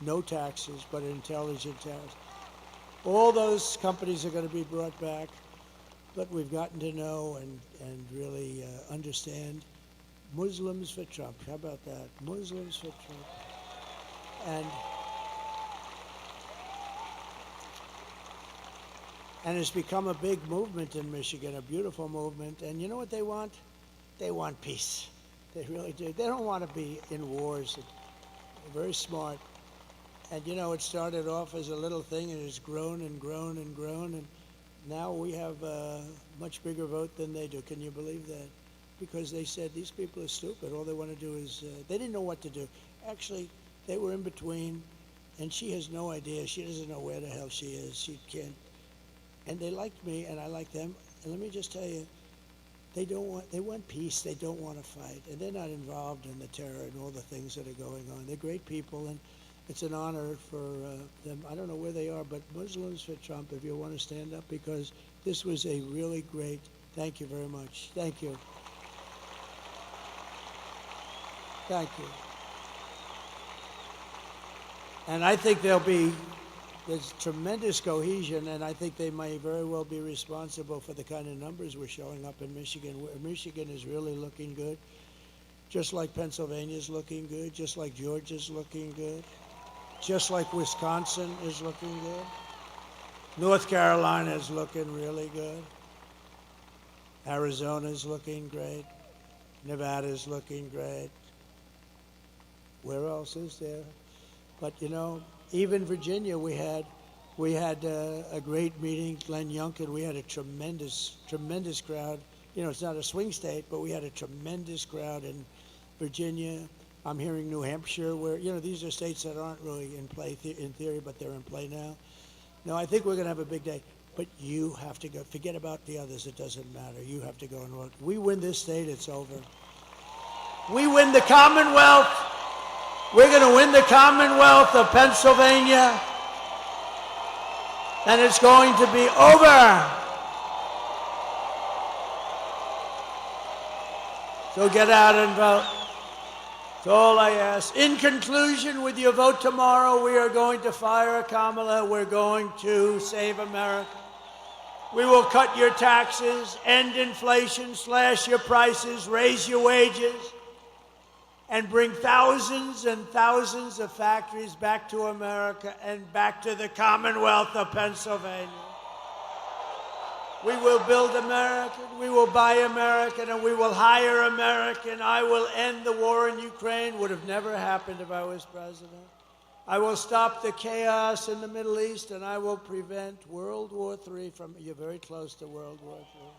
no taxes, but intelligent tariffs. All those companies are going to be brought back. But we've gotten to know and really understand Muslims for Trump. How about that? Muslims for Trump. And it's become a big movement in Michigan, a beautiful movement. And you know what they want? They want peace. They really do. They don't want to be in wars. They're very smart. And it started off as a little thing, and it's grown and grown and grown. And now we have a much bigger vote than they do. Can you believe that? Because they said these people are stupid. All they want to do is, they didn't know what to do. Actually, they were in between, and she has no idea. She doesn't know where the hell she is. She can't. and they liked me, and I liked them. And let me just tell you, they want peace. They don't want to fight, and they're not involved in the terror and all the things that are going on. They're great people, and it's an honor for them. I don't know where they are, but Muslims for Trump, if you want to stand up, because this was a really great, thank you very much. Thank you. Thank you. And I think there's tremendous cohesion, and I think they may very well be responsible for the kind of numbers we're showing up in Michigan. Michigan is really looking good, just like Pennsylvania's looking good, just like Georgia's looking good, just like Wisconsin is looking good. North Carolina is looking really good. Arizona's looking great. Nevada's looking great. Where else is there? But you know, even Virginia, we had a great meeting. Glenn Youngkin, we had a tremendous crowd. You know, it's not a swing state, but we had a tremendous crowd in Virginia. I'm hearing New Hampshire, where, you know, these are states that aren't really in play in theory, but they're in play now. No, I think we're going to have a big day. But you have to go. Forget about the others. It doesn't matter. You have to go and vote. We win this state, it's over. We win the Commonwealth. We're going to win the Commonwealth of Pennsylvania, and it's going to be over. So get out and vote. That's all I ask. In conclusion, with your vote tomorrow, we are going to fire Kamala. We're going to save America. We will cut your taxes, end inflation, slash your prices, raise your wages, and bring thousands and thousands of factories back to America and back to the Commonwealth of Pennsylvania. We will build American, we will buy American, and we will hire American. I will end the war in Ukraine. Would have never happened if I was president. I will stop the chaos in the Middle East, and I will prevent World War III from, you're very close to World War III.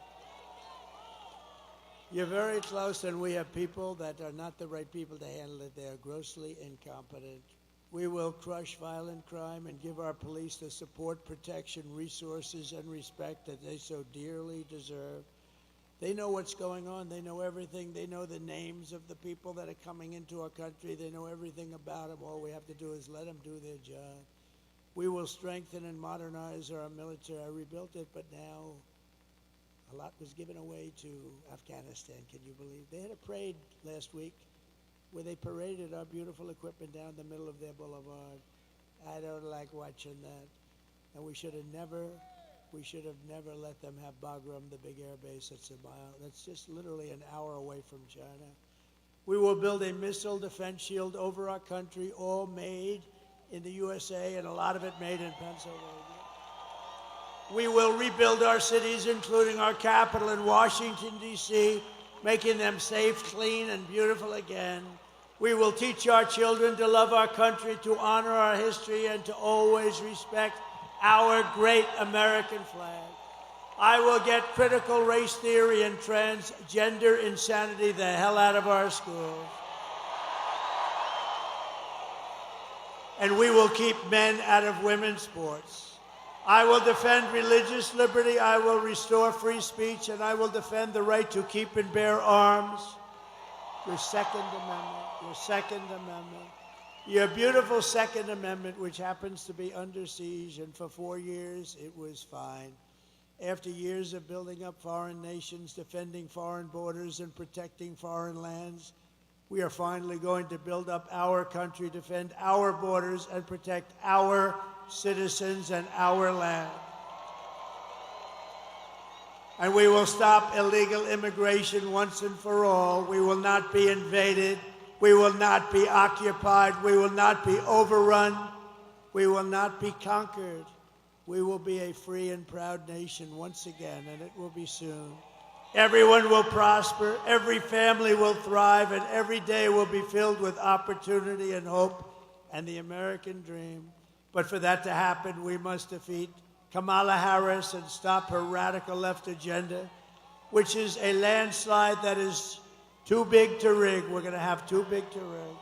You're very close, and we have people that are not the right people to handle it. They are grossly incompetent. We will crush violent crime and give our police the support, protection, resources, and respect that they so dearly deserve. They know what's going on. They know everything. They know the names of the people that are coming into our country. They know everything about them. All we have to do is let them do their job. We will strengthen and modernize our military. I rebuilt it, but now a lot was given away to Afghanistan. Can you believe? They had a parade last week where they paraded our beautiful equipment down the middle of their boulevard. I don't like watching that. And we should have never let them have Bagram, the big air base that's just literally an hour away from China. We will build a missile defense shield over our country, all made in the USA, and a lot of it made in Pennsylvania. We will rebuild our cities, including our capital in Washington, D.C., making them safe, clean, and beautiful again. We will teach our children to love our country, to honor our history, and to always respect our great American flag. I will get critical race theory and transgender insanity the hell out of our schools. And we will keep men out of women's sports. I will defend religious liberty, I will restore free speech, and I will defend the right to keep and bear arms. Your Second Amendment, your beautiful Second Amendment, which happens to be under siege, and for 4 years it was fine. After years of building up foreign nations, defending foreign borders, and protecting foreign lands, we are finally going to build up our country, defend our borders, and protect our citizens and our land. And we will stop illegal immigration once and for all. We will not be invaded. We will not be occupied. We will not be overrun. We will not be conquered. We will be a free and proud nation once again, and it will be soon. Everyone will prosper, every family will thrive, and every day will be filled with opportunity and hope and the American dream. But for that to happen, we must defeat Kamala Harris and stop her radical left agenda, which is a landslide that is too big to rig. We're going to have too big to rig.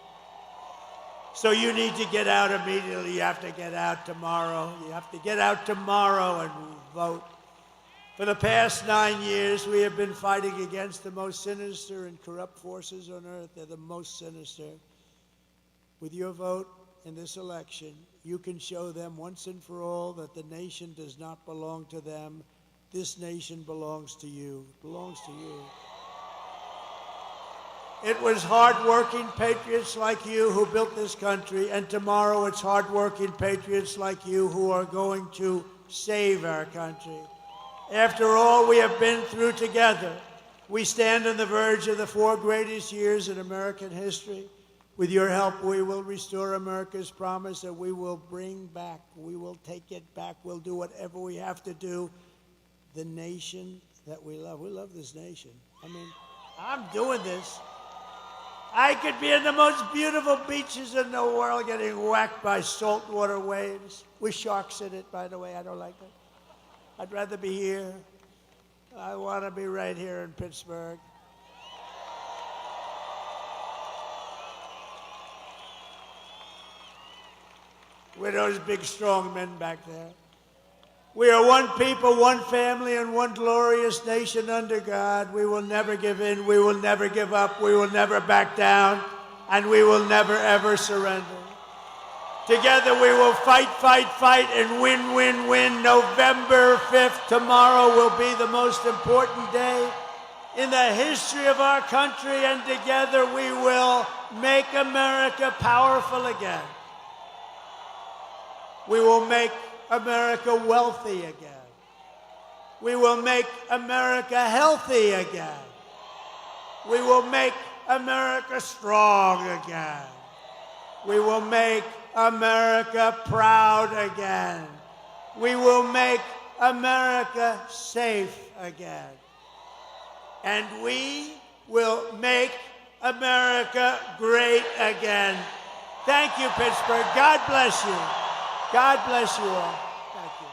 So you need to get out immediately. You have to get out tomorrow. You have to get out tomorrow and vote. For the past 9 years, we have been fighting against the most sinister and corrupt forces on earth. They're the most sinister. With your vote in this election, you can show them once and for all that the nation does not belong to them. This nation belongs to you. It belongs to you. It was hard-working patriots like you who built this country, and tomorrow it's hard-working patriots like you who are going to save our country. After all we have been through together, we stand on the verge of the 4 greatest years in American history. With your help, we will restore America's promise that we will bring back, we will take it back, we'll do whatever we have to do, the nation that we love. We love this nation. I mean, I'm doing this. I could be in the most beautiful beaches in the world getting whacked by saltwater waves with sharks in it, by the way. I don't like that. I'd rather be here. I want to be right here in Pittsburgh. With those big, strong men back there. We are one people, one family, and one glorious nation under God. We will never give in. We will never give up. We will never back down. And we will never, ever surrender. Together we will fight, fight, fight, and win, win, win. November 5th, tomorrow, will be the most important day in the history of our country, and together we will make America powerful again. We will make America wealthy again. We will make America healthy again. We will make America strong again. We will make America proud again. We will make America safe again. And we will make America great again. Thank you, Pittsburgh. God bless you. God bless you all. Thank you.